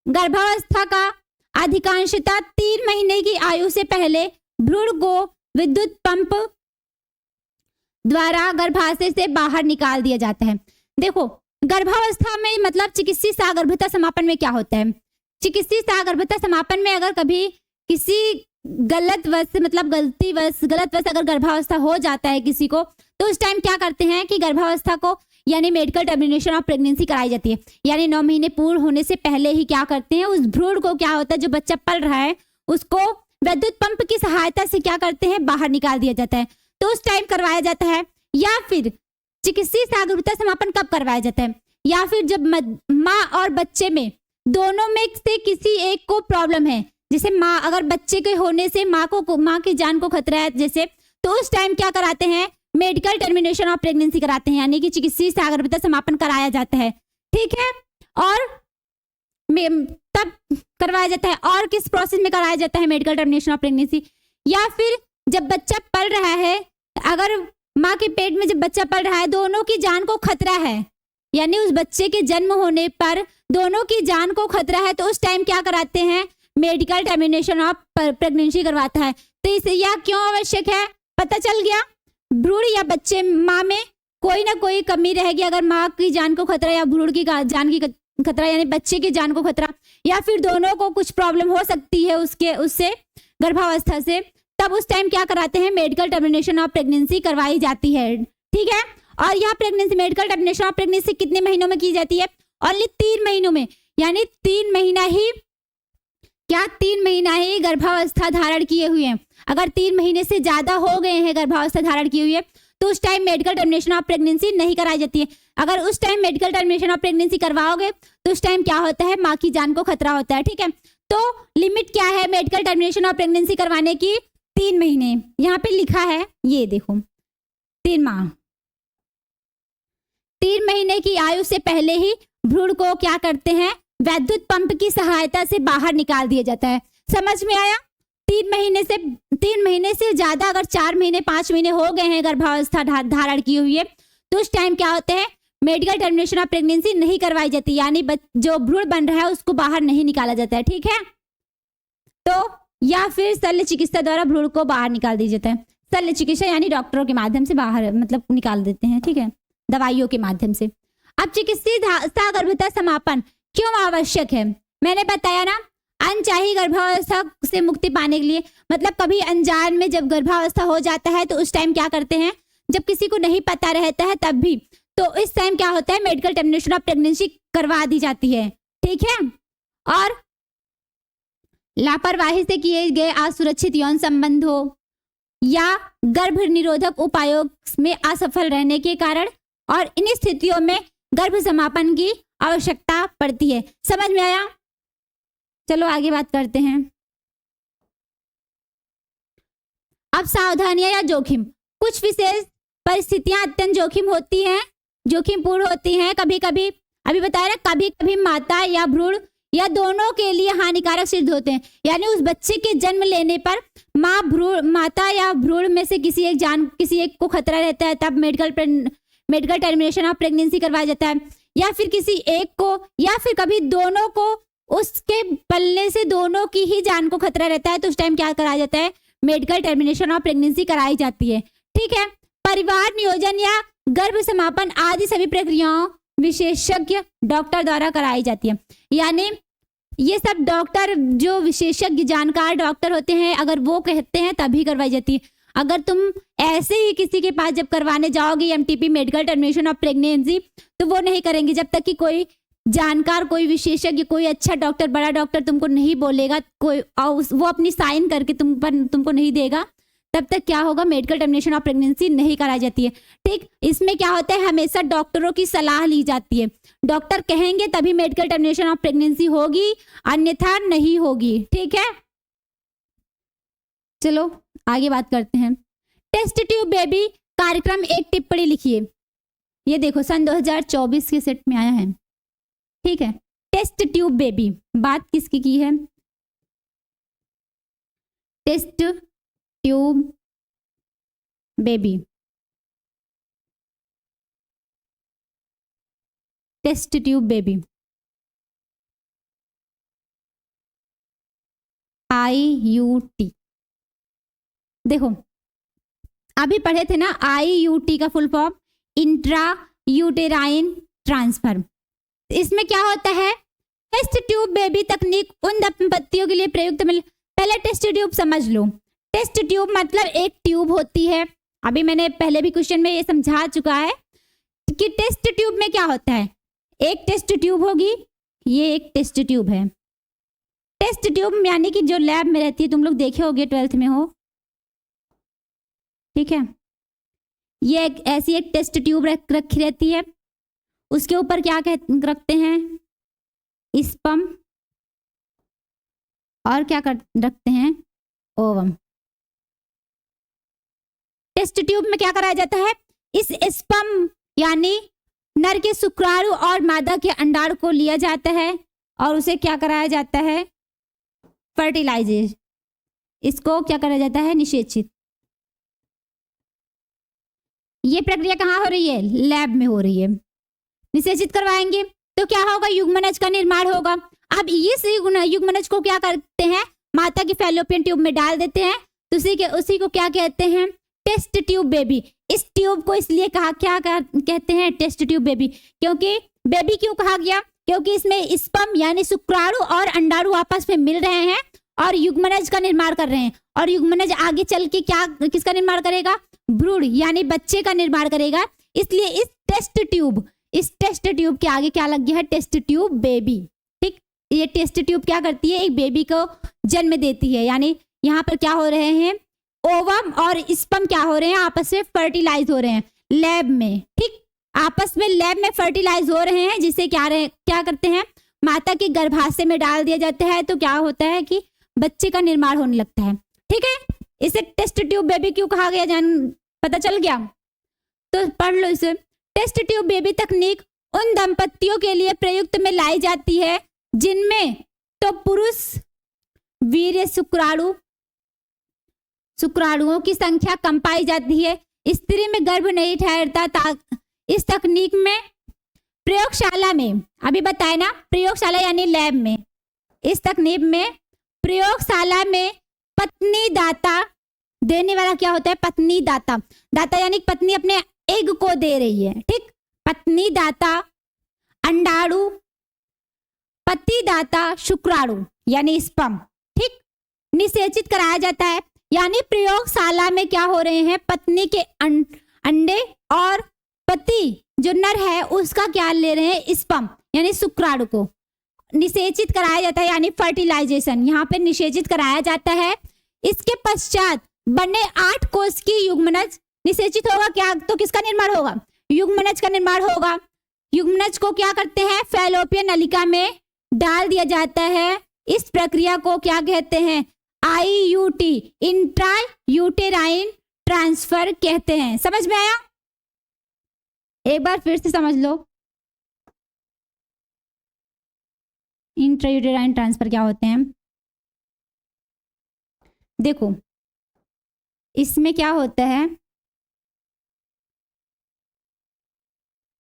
गर्भावस्था का अधिकांशतः 3 महीने की आयु से पहले भ्रूण को विद्युत पंप द्वारा गर्भाशय से बाहर निकाल दिया जाता है। देखो गर्भावस्था में मतलब चिकित्सीय सगर्भता समापन में क्या होता है? चिकित्सीय सगर्भता समापन में अगर कभी किसी गलतवश अगर गर्भावस्था हो जाता है किसी को, तो उस टाइम क्या करते हैं कि गर्भावस्था को यानी मेडिकल टर्मिनेशन ऑफ प्रेगनेंसी कराई जाती है। यानी 9 महीने पूर्ण होने से पहले ही क्या करते हैं, उस भ्रूण को क्या होता है, जो बच्चा पल रहा है उसको विद्युत पंप की सहायता से क्या करते हैं, बाहर निकाल दिया जाता है। तो उस टाइम करवाया जाता है। या फिर चिकित्सीय सगर्भता समापन कब करवाया जाता है? या फिर जब माँ और बच्चे में दोनों में से किसी एक को प्रॉब्लम है, जैसे माँ, अगर बच्चे के होने से माँ की जान को खतरा है जैसे, तो उस टाइम क्या कराते हैं, मेडिकल टर्मिनेशन ऑफ प्रेगनेंसी कराते हैं, यानी कि चिकित्सीय सगर्भता समापन कराया जाता है। ठीक है, और तब करवाया जाता है। और किस प्रोसेस में कराया जाता है मेडिकल टर्मिनेशन ऑफ प्रेगनेंसी? या फिर जब बच्चा पल रहा है, अगर माँ के पेट में जब बच्चा पल रहा है, दोनों की जान को खतरा है, यानी उस बच्चे के जन्म होने पर दोनों की जान को खतरा है, तो उस टाइम क्या कराते हैं, मेडिकल टर्मिनेशन ऑफ प्रेगनेंसी करवाता है। तो इसे यह क्यों आवश्यक है, पता चल गया। भ्रूण या बच्चे माँ में कोई ना कोई कमी रहेगी, अगर माँ की जान को खतरा या भ्रूण की जान की खतरा, यानी बच्चे की जान को खतरा, या फिर दोनों को कुछ प्रॉब्लम हो सकती है उससे गर्भावस्था से, तब उस टाइम क्या कराते हैं, मेडिकल टर्मिनेशन ऑफ प्रेगनेंसी करवाई जाती है। ठीक है, और यह pregnancy medical termination of pregnancy कितने महीनों में की जाती है? ओनली 3 महीनों में, यानी 3 महीना ही गर्भावस्था धारण किए हुए हैं। अगर 3 महीने से ज्यादा हो गए हैं गर्भावस्था धारण की हुई है, तो उस time medical termination of pregnancy नहीं कराई जाती है। अगर उस time medical termination of pregnancy करवाओगे तो उस टाइम क्या होता है, माँ की जान को खतरा होता है। ठीक है, तो लिमिट क्या है मेडिकल टर्मिनेशन ऑफ प्रेगनेंसी करवाने की? 3 महीने। यहाँ पे लिखा है, ये देखो 3 माह, 3 महीने की आयु से पहले ही भ्रूण को क्या करते हैं, वैद्युत पंप की सहायता से बाहर निकाल दिया जाता है। समझ में आया? 3 महीने से ज्यादा, अगर 4 महीने 5 महीने हो गए हैं गर्भावस्था धारण की हुई है, तो उस टाइम क्या होता है, मेडिकल टर्मिनेशन ऑफ प्रेगनेंसी नहीं करवाई जाती, यानी जो भ्रूण बन रहा है उसको बाहर नहीं निकाला जाता है, ठीक है। तो या फिर शल्य चिकित्सा द्वारा भ्रूण को बाहर निकाल दिया जाता है। शल्य चिकित्सा यानी डॉक्टरों के माध्यम से बाहर मतलब निकाल देते हैं, ठीक है, दवाइयों के माध्यम से। अब चिकित्सीय सगर्भता समापन क्यों आवश्यक है? मैंने बताया ना, अनचाही गर्भावस्था से मुक्ति पाने के लिए, मतलब कभी अनजान में जब गर्भावस्था हो जाता है तो उस टाइम क्या करते हैं, जब किसी को नहीं पता रहता है तब भी, तो इस टाइम क्या होता है, मेडिकल टर्मिनेशन ऑफ प्रेगनेंसी करवा दी जाती है, ठीक है। और लापरवाही से किए गए असुरक्षित यौन संबंध हो या गर्भ निरोधक उपायों में असफल रहने के कारण, और इन स्थितियों में गर्भ समापन की आवश्यकता पड़ती है। समझ में आया? चलो आगे बात करते हैं। अब सावधानियां या जोखिम। कुछ विशेष परिस्थितियां अत्यंत जोखिमपूर्ण होती हैं। कभी कभी, अभी बताया ना, कभी कभी माता या भ्रूण या दोनों के लिए हानिकारक सिद्ध होते हैं। यानी उस बच्चे के जन्म लेने पर माता या भ्रूण में से किसी एक को खतरा रहता है, तब मेडिकल टर्मिनेशन ऑफ प्रेगनेंसी करवाया जाता है। या फिर किसी एक को, या फिर कभी दोनों को, उसके पलने से दोनों की ही जान को खतरा रहता है, तो उस टाइम क्या कराया जाता है, मेडिकल टर्मिनेशन ऑफ प्रेगनेंसी कराई जाती है, ठीक है। परिवार नियोजन या गर्भ समापन आदि सभी प्रक्रियाओं विशेषज्ञ डॉक्टर द्वारा कराई जाती है। यानी ये सब डॉक्टर, जो विशेषज्ञ जानकार डॉक्टर होते हैं, अगर वो कहते हैं तभी करवाई जाती है। अगर तुम ऐसे ही किसी के पास जब करवाने जाओगे MTP medical termination of pregnancy, तो वो नहीं करेंगे जब तक कि कोई जानकार, कोई विशेषज्ञ, कोई अच्छा डॉक्टर, बड़ा डॉक्टर तुमको नहीं बोलेगा, कोई वो अपनी साइन करके तुमको नहीं देगा, तब तक क्या होगा, मेडिकल टर्मिनेशन ऑफ प्रेगनेंसी नहीं कराई जाती है, ठीक। इसमें क्या होता है, हमेशा डॉक्टरों की सलाह ली जाती है। डॉक्टर कहेंगे तभी मेडिकल टर्मिनेशन ऑफ प्रेगनेंसी होगी, अन्यथा नहीं होगी, ठीक है। चलो आगे बात करते हैं। टेस्ट ट्यूब बेबी कार्यक्रम एक टिप्पणी लिखिए। ये देखो सन 2024 के सेट में आया है, ठीक है। टेस्ट ट्यूब बेबी बात किसकी की है? Test tube baby, test tube baby, IUT। देखो अभी पढ़े थे ना, IUT का full form intra uterine transfer. इसमें क्या होता है, टेस्ट ट्यूब बेबी तकनीक उन दंपतियों के लिए प्रयुक्त मिल। पहले टेस्ट ट्यूब समझ लो। टेस्ट ट्यूब मतलब एक ट्यूब होती है, अभी मैंने पहले भी क्वेश्चन में ये समझा चुका है कि टेस्ट ट्यूब में क्या होता है, एक टेस्ट ट्यूब होगी, ये एक टेस्ट ट्यूब है। टेस्ट ट्यूब यानी कि जो लैब में रहती है, तुम लोग देखे होगे 12th में हो, ठीक है। ये ऐसी एक टेस्ट ट्यूब रखी रहती है, उसके ऊपर क्या रखते हैं, स्पर्म, और क्या रखते हैं, ओवम। टेस्ट ट्यूब में क्या कराया जाता है, इस स्पर्म यानी नर के शुक्राणु और मादा के अंडाणु को लिया जाता है और उसे क्या कराया जाता है, फर्टिलाइजेशन। इसको क्या कराया जाता है, निषेचित। ये प्रक्रिया कहाँ हो रही है, लैब में हो रही है। निषेचित करवाएंगे तो क्या होगा, युग्मनज का निर्माण होगा। अब इस युग्मनज को क्या करते हैं, माता की फैलोपियन ट्यूब में डाल देते हैं, तो उसी को क्या कहते हैं, टेस्ट ट्यूब बेबी। इस ट्यूब को इसलिए कहते हैं टेस्ट ट्यूब बेबी, क्योंकि बेबी क्यों कहा गया, क्योंकि इसमें स्पर्म यानी शुक्राणु और अंडाणु आपस में मिल रहे हैं और युग्मनज का निर्माण कर रहे हैं, और युग्मनज आगे चल के क्या किसका निर्माण करेगा, भ्रूण यानी बच्चे का निर्माण करेगा। इसलिए इस टेस्ट ट्यूब के आगे क्या लग गया है, टेस्ट ट्यूब बेबी, ठीक। ये टेस्ट ट्यूब क्या करती है, एक बेबी को जन्म देती है। यानी यहाँ पर क्या हो रहे हैं, ओवम और स्पर्म क्या हो रहे हैं, आपस में फर्टिलाइज हो रहे हैं लैब में, ठीक। आपस में लैब में फर्टिलाइज हो रहे हैं, जिससे क्या करते हैं, माता के गर्भाशय में डाल दिया जाता है, तो क्या होता है कि बच्चे का निर्माण होने लगता है, ठीक है। इसे टेस्ट ट्यूब बेबी क्यों कहा गया, पता चल गया, तो पढ़ लो इसे। टेस्ट ट्यूब बेबी तकनीक उन दंपतियों के लिए प्रयुक्त में लाई जाती है जिनमें तो पुरुष वीर्य शुक्राणुओं की संख्या कम पाई जाती है। स्त्री में गर्भ नहीं ठहरता। इस तकनीक में प्रयोगशाला में, अभी बताए ना, प्रयोगशाला यानी लैब में, इस तकनीक में प्रयोगशाला में पत्नी दाता देने वाला क्या होता है? पत्नी दाता। दाता यानी पत्नी अपने एग को दे रही है, ठीक। पत्नी दाता अंडाणु, पति दाता शुक्राणु यानी स्पर्म, ठीक, निषेचित कराया जाता है। यानी प्रयोगशाला में क्या हो रहे हैं? पत्नी के अंडे और पति जो नर है उसका क्या ले रहे हैं? स्पर्म यानी शुक्राणु को निषेचित कराया जाता है, यानी फर्टिलाइजेशन यहाँ पे निषेचित कराया जाता है। इसके पश्चात बने 8 कोष की युग्मनज निषेचित होगा क्या? तो किसका निर्माण होगा? युग्मनज का निर्माण होगा। युग्मनज को क्या करते हैं? फैलोपियन नलिका में डाल दिया जाता है। इस प्रक्रिया को क्या कहते हैं? IUT, इंट्रा यूटेराइन ट्रांसफर कहते हैं। समझ में आया? एक बार फिर से समझ लो, इंट्रा यूटेराइन ट्रांसफर क्या होते हैं। देखो इसमें क्या होता है,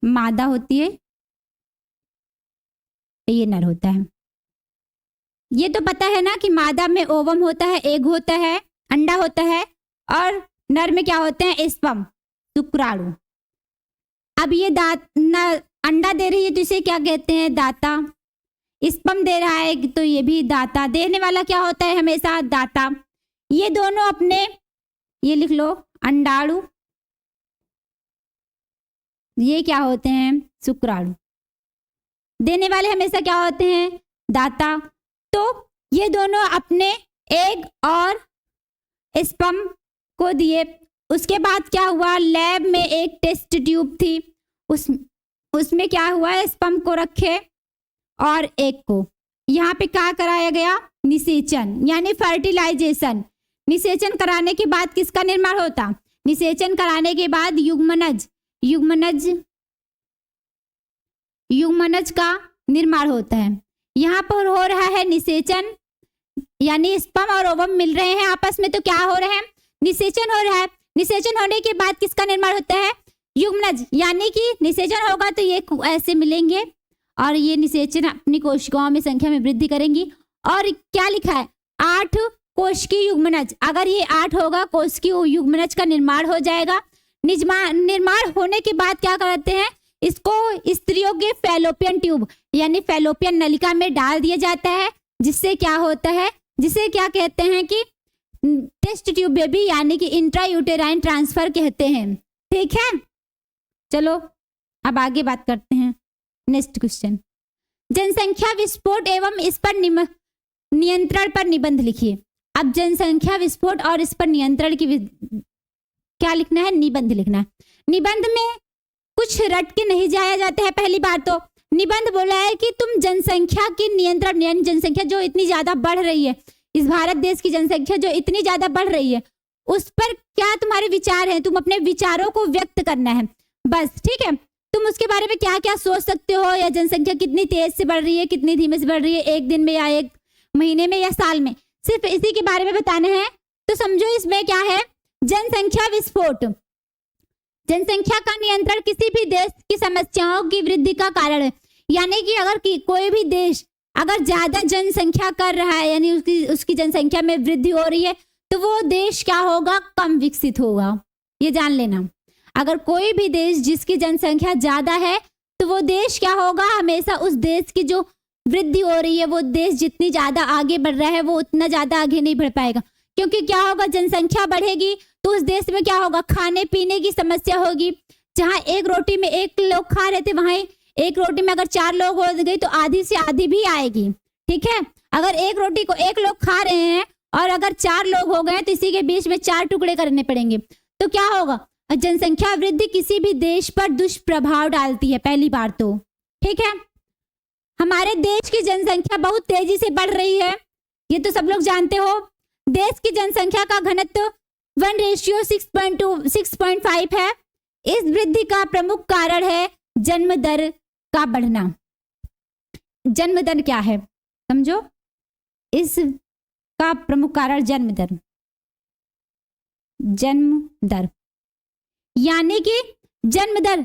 मादा होती है, ये नर होता है। ये तो पता है ना कि मादा में ओवम होता है, एग होता है, अंडा होता है, और नर में क्या होते हैं? स्पर्म, शुक्राणु। अब ये अंडा दे रही है तो इसे क्या कहते हैं? दाता। स्पर्म दे रहा है तो ये भी दाता। देने वाला क्या होता है? हमेशा दाता। ये दोनों अपने, ये लिख लो, अंडाणु, ये क्या होते हैं? शुक्राणु। देने वाले हमेशा क्या होते हैं? दाता। तो ये दोनों अपने एग और स्पर्म को दिए। उसके बाद क्या हुआ? लैब में एक टेस्ट ट्यूब थी, उसमें क्या हुआ? स्पर्म को रखे और एग को। यहाँ पे क्या कराया गया? निषेचन यानी फर्टिलाइजेशन। निषेचन कराने के बाद किसका निर्माण होता? निषेचन कराने के बाद युग्मनज का निर्माण होता है। यहाँ पर हो रहा है निषेचन, यानी स्पर्म और ओवम मिल रहे हैं आपस में, तो क्या हो रहा है? निषेचन हो रहा है। निषेचन होने के बाद किसका निर्माण होता है? युग्मनज। यानी कि निषेचन होगा तो ये ऐसे मिलेंगे और ये निषेचन अपनी कोशिकाओं में संख्या में वृद्धि करेंगी। और क्या लिखा है? 8 कोश की युग्मनज। अगर ये 8 होगा कोश की युग्मनज का निर्माण हो जाएगा। निर्माण होने के बाद क्या करते हैं? इसको स्त्रियों के फैलोपियन ट्यूब यानी फैलोपियन नलिका में डाल दिया जाता है, जिससे क्या होता है? जिसे क्या कहते हैं कि टेस्ट ट्यूब बेबी यानी कि इंट्रा यूटेराइन ट्रांसफर कहते हैं। ठीक है, चलो अब आगे बात करते हैं। नेक्स्ट क्वेश्चन, जनसंख्या विस्फोट एवं इस पर नियंत्रण पर निबंध लिखिए। अब जनसंख्या विस्फोट और इस पर नियंत्रण की क्या लिखना है? निबंध लिखना है। निबंध में कुछ रट के नहीं जाया जाता है। पहली बार तो निबंध बोला है कि तुम जनसंख्या की नियंत्रण, यानी जनसंख्या जो इतनी ज्यादा बढ़ रही है, इस भारत देश की जनसंख्या जो इतनी ज्यादा बढ़ रही है, उस पर क्या तुम्हारे विचार हैं? तुम अपने विचारों को व्यक्त करना है बस। ठीक है, तुम उसके बारे में क्या क्या सोच सकते हो, या जनसंख्या कितनी तेज से बढ़ रही है, कितनी धीमे से बढ़ रही है, एक दिन में या एक महीने में या साल में, सिर्फ इसी के बारे में बताना है। तो समझो इसमें क्या है? जनसंख्या विस्फोट। जनसंख्या का नियंत्रण किसी भी देश की समस्याओं की वृद्धि का कारण है। यानी कि अगर कोई भी देश अगर ज्यादा जनसंख्या कर रहा है, यानी उसकी जनसंख्या में वृद्धि हो रही है, तो वो देश क्या होगा? कम विकसित होगा। ये जान लेना। अगर कोई भी देश जिसकी जनसंख्या ज्यादा है, तो वो देश क्या होगा? हमेशा उस देश की जो वृद्धि हो रही है, वो देश जितनी ज्यादा आगे बढ़ रहा है, वो उतना ज्यादा आगे नहीं बढ़ पाएगा। क्योंकि क्या होगा? जनसंख्या बढ़ेगी तो उस देश में क्या होगा? खाने पीने की समस्या होगी। जहां एक रोटी में 1 लोग खा रहे थे, वहां एक रोटी में अगर 4 लोग हो गई तो आधी से आधी भी आएगी। ठीक है, अगर एक रोटी को 1 लोग खा रहे हैं और अगर 4 लोग हो गए तो इसी के बीच में 4 टुकड़े करने पड़ेंगे। तो क्या होगा? जनसंख्या वृद्धि किसी भी देश पर दुष्प्रभाव डालती है, पहली बार तो। ठीक है, हमारे देश की जनसंख्या बहुत तेजी से बढ़ रही है, ये तो सब लोग जानते हो। देश की जनसंख्या का घनत्व 1:6.5 है। इस वृद्धि का प्रमुख कारण है जन्म दर का बढ़ना। जन्म दर क्या है समझो? इस का प्रमुख कारण जन्म दर। जन्म दर यानी कि जन्म दर,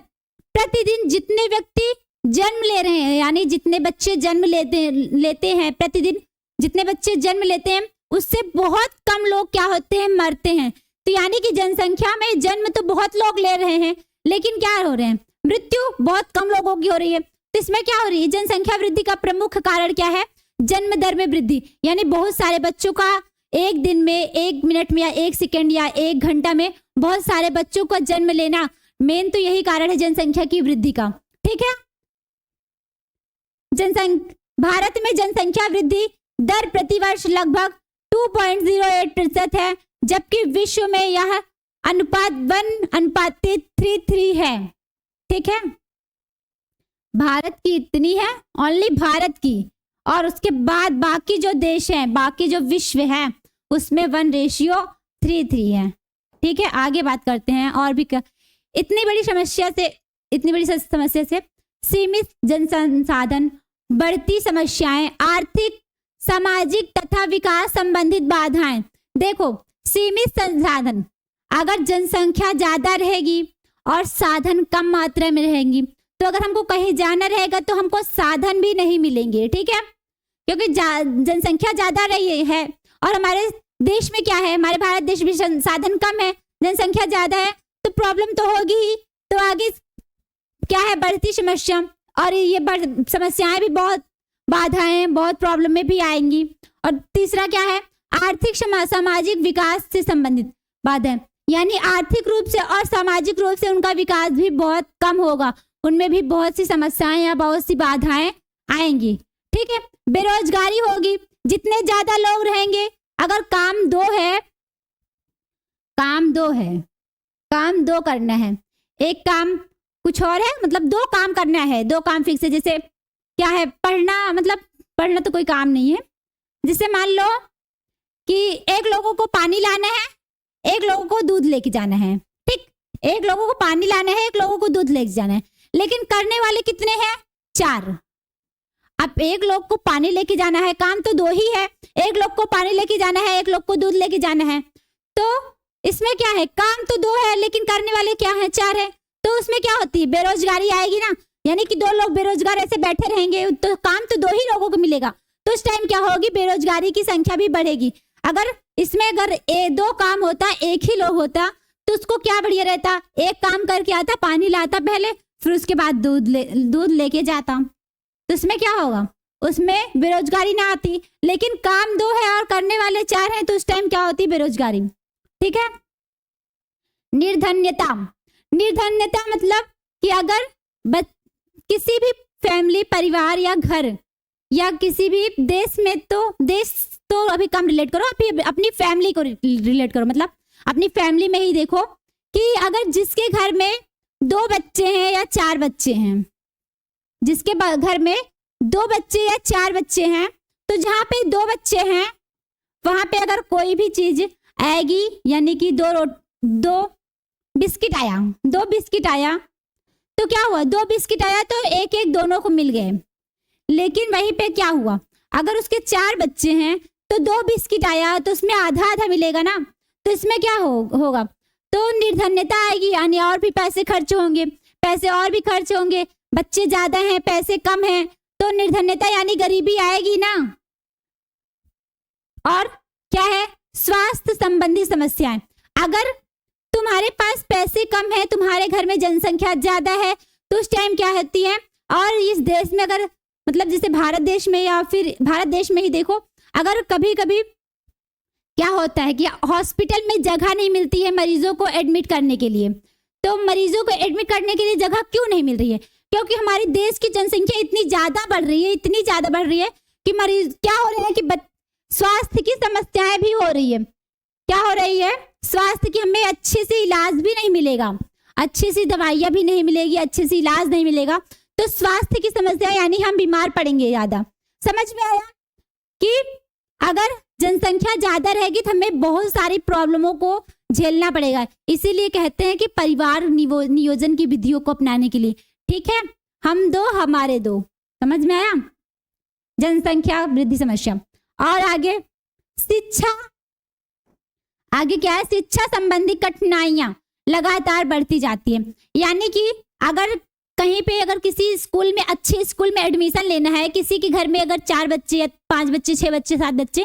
प्रतिदिन जितने व्यक्ति जन्म ले रहे हैं, यानी जितने बच्चे जन्म लेते हैं प्रतिदिन जितने बच्चे जन्म लेते हैं उससे बहुत कम लोग क्या होते हैं, मरते हैं। तो यानी कि जनसंख्या में जन्म तो बहुत लोग ले रहे हैं, लेकिन क्या हो रहे हैं, मृत्यु बहुत कम लोगों की हो रही है। तो इसमें क्या हो रही है, जनसंख्या वृद्धि का प्रमुख कारण क्या है, जन्म दर में वृद्धि। यानी बहुत सारे बच्चों का एक दिन में, एक मिनट में, या एक सेकंड या एक घंटा में बहुत सारे बच्चों का जन्म लेना, मेन तो यही कारण है जनसंख्या की वृद्धि का। ठीक है, भारत में जनसंख्या वृद्धि दर प्रतिवर्ष लगभग 2.08% है, जबकि विश्व में यह अनुपात 1:33 है। ठीक है, भारत की इतनी है, ओनली भारत की, और उसके बाद बाकी जो देश हैं, बाकी जो विश्व है उसमें 1:33 है। ठीक है, आगे बात करते हैं। और भी इतनी बड़ी समस्या से सीमित जनसंसाधन, बढ़ती समस्याएं, आर्थिक, सामाजिक तथा विकास संबंधित बाधाएं। देखो, सीमित संसाधन, अगर जनसंख्या ज्यादा रहेगी और साधन कम मात्रा में रहेंगी तो अगर हमको कहीं जाना रहेगा तो हमको साधन भी नहीं मिलेंगे। ठीक है, क्योंकि जनसंख्या ज्यादा रही है और हमारे देश में क्या है, हमारे भारत देश में साधन कम है, जनसंख्या ज्यादा है, तो प्रॉब्लम तो होगी ही। तो आगे क्या है, बढ़ती समस्या, और ये समस्याएं भी बहुत, बाधाएं बहुत प्रॉब्लम में भी आएंगी। और तीसरा क्या है, आर्थिक सामाजिक विकास से संबंधित बाधाएं, यानी आर्थिक रूप से और सामाजिक रूप से उनका विकास भी बहुत कम होगा, उनमें भी बहुत सी समस्याएं या बहुत सी बाधाएं आएंगी। ठीक है, बेरोजगारी होगी, जितने ज्यादा लोग रहेंगे, अगर काम दो करना है, एक काम कुछ और है, मतलब दो काम करना है, दो काम फिक्स है। जैसे क्या है, पढ़ना, मतलब पढ़ना तो कोई काम नहीं है। जैसे मान लो कि एक लोगों को पानी लाना है, एक लोगों को दूध लेके जाना है। ठीक, एक लोगों को पानी लाना है, एक लोगों को दूध लेके जाना है, लेकिन करने वाले कितने हैं, 4। अब एक लोग को पानी लेके जाना है, काम तो 2 ही है, एक लोग को पानी लेके जाना है, एक लोग को दूध लेके जाना है। तो इसमें क्या है, काम तो 2 है लेकिन करने वाले क्या है, 4 है। तो उसमें क्या होती है, बेरोजगारी आएगी ना, यानी कि 2 लोग बेरोजगार ऐसे बैठे रहेंगे तो काम तो 2 ही लोगों को मिलेगा। तो उस टाइम क्या होगी, बेरोजगारी की संख्या भी बढ़ेगी। अगर इसमें 2 काम होता, एक ही लोग होता, तो उसको क्या बढ़िया रहता, एक काम करके आता, पानी लाता पहले, फिर उसके बाद दूध लेके जाता। तो इसमें क्या होगा, उसमें बेरोजगारी ना आती। लेकिन काम 2 है और करने वाले 4 हैं, तो उस टाइम क्या होती, बेरोजगारी। ठीक है, निर्धन्यता मतलब कि अगर किसी भी फैमिली, परिवार या घर या किसी भी देश में, देश तो अभी कम रिलेट करो, अभी अपनी फैमिली को रिलेट करो। मतलब अपनी फैमिली में ही देखो कि अगर जिसके घर में 2 बच्चे हैं या 4 बच्चे हैं, जिसके घर में 2 बच्चे या 4 बच्चे हैं, तो जहाँ पे 2 बच्चे हैं वहां पे अगर कोई भी चीज आएगी, यानी कि 2 बिस्किट आया, तो क्या हुआ, 2 बिस्किट आया तो एक दोनों को मिल गए। लेकिन वहीं पे क्या हुआ, अगर उसके 4 बच्चे हैं तो 2 बिस्किट आया तो उसमें आधा मिलेगा ना। तो इसमें क्या होगा, तो निर्धन्यता आएगी, यानी और भी पैसे खर्च होंगे, बच्चे ज्यादा हैं, पैसे कम हैं, तो निर्धन्यता यानी गरीबी आएगी ना। और क्या है, स्वास्थ्य संबंधी समस्याएं, अगर तुम्हारे पास पैसे कम है, तुम्हारे घर में जनसंख्या ज्यादा है, तो उस टाइम क्या होती है, और इस देश में अगर, मतलब जैसे भारत देश में या फिर भारत देश में ही देखो, अगर कभी कभी क्या होता है कि हॉस्पिटल में जगह नहीं मिलती है मरीजों को एडमिट करने के लिए। तो मरीजों को एडमिट करने के लिए जगह क्यों नहीं मिल रही है, क्योंकि हमारे देश की जनसंख्या इतनी ज्यादा बढ़ रही है कि मरीज क्या हो रहे हैं कि स्वास्थ्य की समस्याएं भी हो रही है। क्या हो रही है, स्वास्थ्य की, हमें अच्छे से इलाज भी नहीं मिलेगा, अच्छी सी दवाइयां भी नहीं मिलेगी, अच्छे से इलाज नहीं मिलेगा, तो स्वास्थ्य की समस्या यानी हम बीमार पड़ेंगे ज्यादा। समझ में आया कि अगर जनसंख्या ज्यादा रहेगी तो हमें बहुत सारी प्रॉब्लमों को झेलना पड़ेगा। इसीलिए कहते हैं कि परिवार नियोजन की विधियों को अपनाने के लिए। ठीक है, हम 2 हमारे 2, समझ में आया, जनसंख्या वृद्धि समस्या। और आगे शिक्षा, आगे क्या है, शिक्षा संबंधी कठिनाइयां लगातार बढ़ती जाती है। यानी कि अगर कहीं पे अगर किसी स्कूल में, अच्छे स्कूल में एडमिशन लेना है, किसी के घर में अगर 4 बच्चे या 5 बच्चे, 6 बच्चे, 7 बच्चे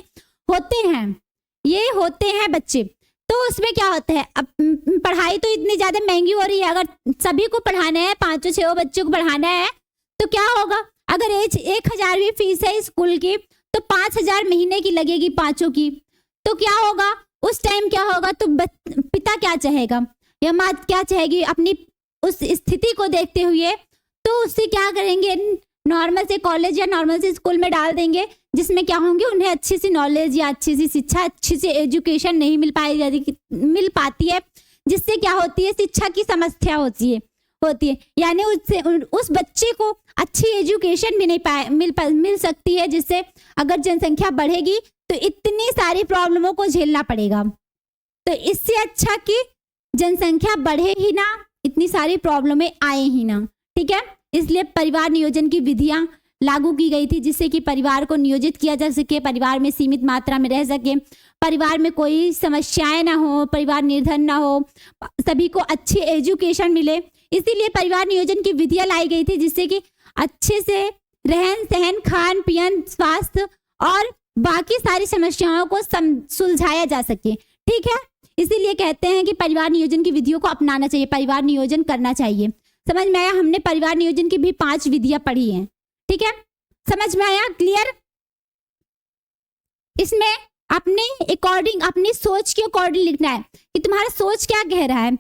होते हैं, ये होते हैं बच्चे, तो उसमें क्या होता है, अब पढ़ाई तो इतनी ज्यादा महंगी हो रही है, अगर सभी को पढ़ाना है, 5-6 बच्चों को पढ़ाना है, तो क्या होगा, अगर 1,000 भी फीस है स्कूल की, तो 5,000 महीने की लगेगी पांचों की, तो क्या होगा उस टाइम, क्या होगा, तो पिता क्या चाहेगा या माँ क्या चाहेगी, अपनी उस स्थिति को देखते हुए तो उससे क्या करेंगे, नॉर्मल से कॉलेज या नॉर्मल से स्कूल में डाल देंगे, जिसमें क्या होंगे, उन्हें अच्छी सी नॉलेज या अच्छी सी शिक्षा, अच्छी सी एजुकेशन नहीं मिल पाती है, जिससे क्या होती है, शिक्षा की समस्या होती है, यानी उससे उस बच्चे को अच्छी एजुकेशन भी नहीं मिल सकती है, जिससे अगर जनसंख्या बढ़ेगी तो इतनी सारी प्रॉब्लमों को झेलना पड़ेगा। तो इससे अच्छा कि जनसंख्या बढ़े ही ना, इतनी सारी प्रॉब्लमें आए ही ना, ठीक है। इसलिए परिवार नियोजन की विधियां लागू की गई थी, जिससे कि परिवार को नियोजित किया जा सके, परिवार में सीमित मात्रा में रह सके, परिवार में कोई समस्याएं ना हो, परिवार निर्धन ना हो, सभी को अच्छी एजुकेशन मिले। इसीलिए परिवार नियोजन की विधियां लाई गई थी, जिससे कि अच्छे से रहन सहन, खान पीन, स्वास्थ्य और बाकी सारी समस्याओं को सुलझाया जा सके, ठीक है। इसीलिए कहते हैं कि परिवार नियोजन की विधियों को अपनाना चाहिए, परिवार नियोजन करना चाहिए। समझ में आया, हमने परिवार नियोजन की भी 5 विधियां पढ़ी हैं, ठीक है, समझ में आया, क्लियर। इसमें अपने अकॉर्डिंग, अपनी सोच के अकॉर्डिंग लिखना है कि तुम्हारा सोच क्या कह रहा है।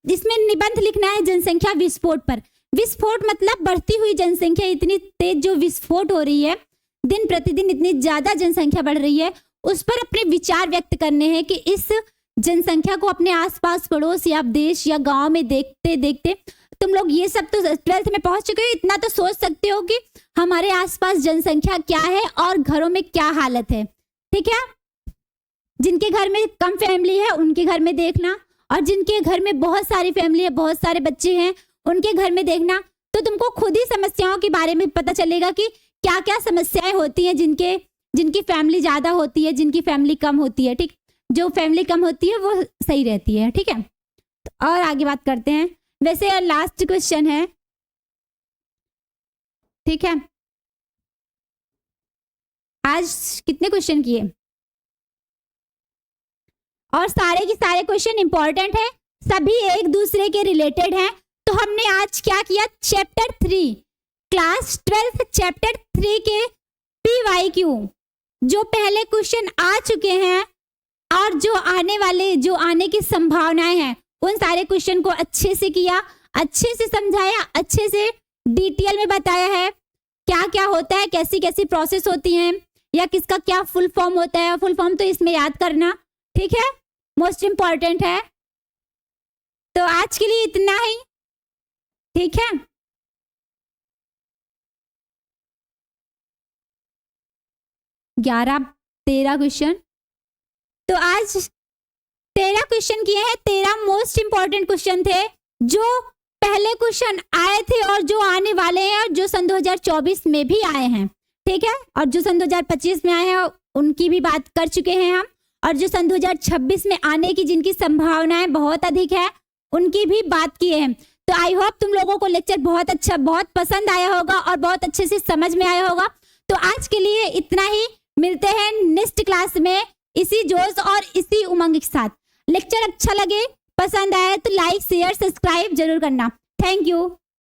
इसमें निबंध लिखना है जनसंख्या विस्फोट पर। विस्फोट मतलब बढ़ती हुई जनसंख्या, इतनी तेज जो विस्फोट हो रही है, दिन प्रतिदिन इतनी ज्यादा जनसंख्या बढ़ रही है, उस पर अपने विचार व्यक्त करने हैं कि इस जनसंख्या को अपने आसपास, पड़ोस या देश या गांव में देखते देखते, तुम लोग ये सब तो 12th में पहुंच चुके हो, इतना तो सोच सकते हो कि हमारे आसपास जनसंख्या क्या है और घरों में क्या हालत है, ठीक है। जिनके घर में कम फैमिली है उनके घर में देखना, और जिनके घर में बहुत सारी फैमिली है, बहुत सारे बच्चे हैं, उनके घर में देखना, तो तुमको खुद ही समस्याओं के बारे में पता चलेगा कि क्या क्या समस्याएं होती हैं, जिनकी फैमिली ज्यादा होती है, जिनकी फैमिली कम होती है, ठीक। जो फैमिली कम होती है वो सही रहती है, ठीक है। तो और आगे बात करते हैं। वैसे लास्ट क्वेश्चन है, ठीक है। आज कितने क्वेश्चन किए, और सारे के सारे क्वेश्चन इंपॉर्टेंट है, सभी एक दूसरे के रिलेटेड हैं। तो हमने आज क्या किया, चैप्टर 3 क्लास 12 चैप्टर 3 के PYQ जो पहले क्वेश्चन आ चुके हैं और जो आने वाले, जो आने की संभावनाएं हैं, उन सारे क्वेश्चन को अच्छे से किया, अच्छे से समझाया, अच्छे से डिटेल में बताया है क्या क्या होता है, कैसी कैसी प्रोसेस होती हैं, या किसका क्या फुल फॉर्म होता है। फुल फॉर्म तो इसमें याद करना, ठीक है, मोस्ट इंपॉर्टेंट है। तो आज के लिए इतना ही, ठीक है। ग्यारह 13 क्वेश्चन, तो आज 13 क्वेश्चन किए हैं। 13 मोस्ट इंपॉर्टेंट क्वेश्चन थे, जो पहले क्वेश्चन आए थे और जो आने वाले हैं, और जो सन 2024 में भी आए हैं, ठीक है, और जो सन 2025 में आए हैं उनकी भी बात कर चुके हैं हम, और जो सन 2026 में आने की जिनकी संभावनाएं बहुत अधिक है उनकी भी बात किए हैं। तो आई होप तुम लोगों को लेक्चर बहुत अच्छा, बहुत पसंद आया होगा और बहुत अच्छे से समझ में आया होगा। तो आज के लिए इतना ही, मिलते हैं नेक्स्ट क्लास में इसी जोश और इसी उमंग के साथ। लेक्चर अच्छा लगे, पसंद आए तो लाइक शेयर सब्सक्राइब जरूर करना। Thank you.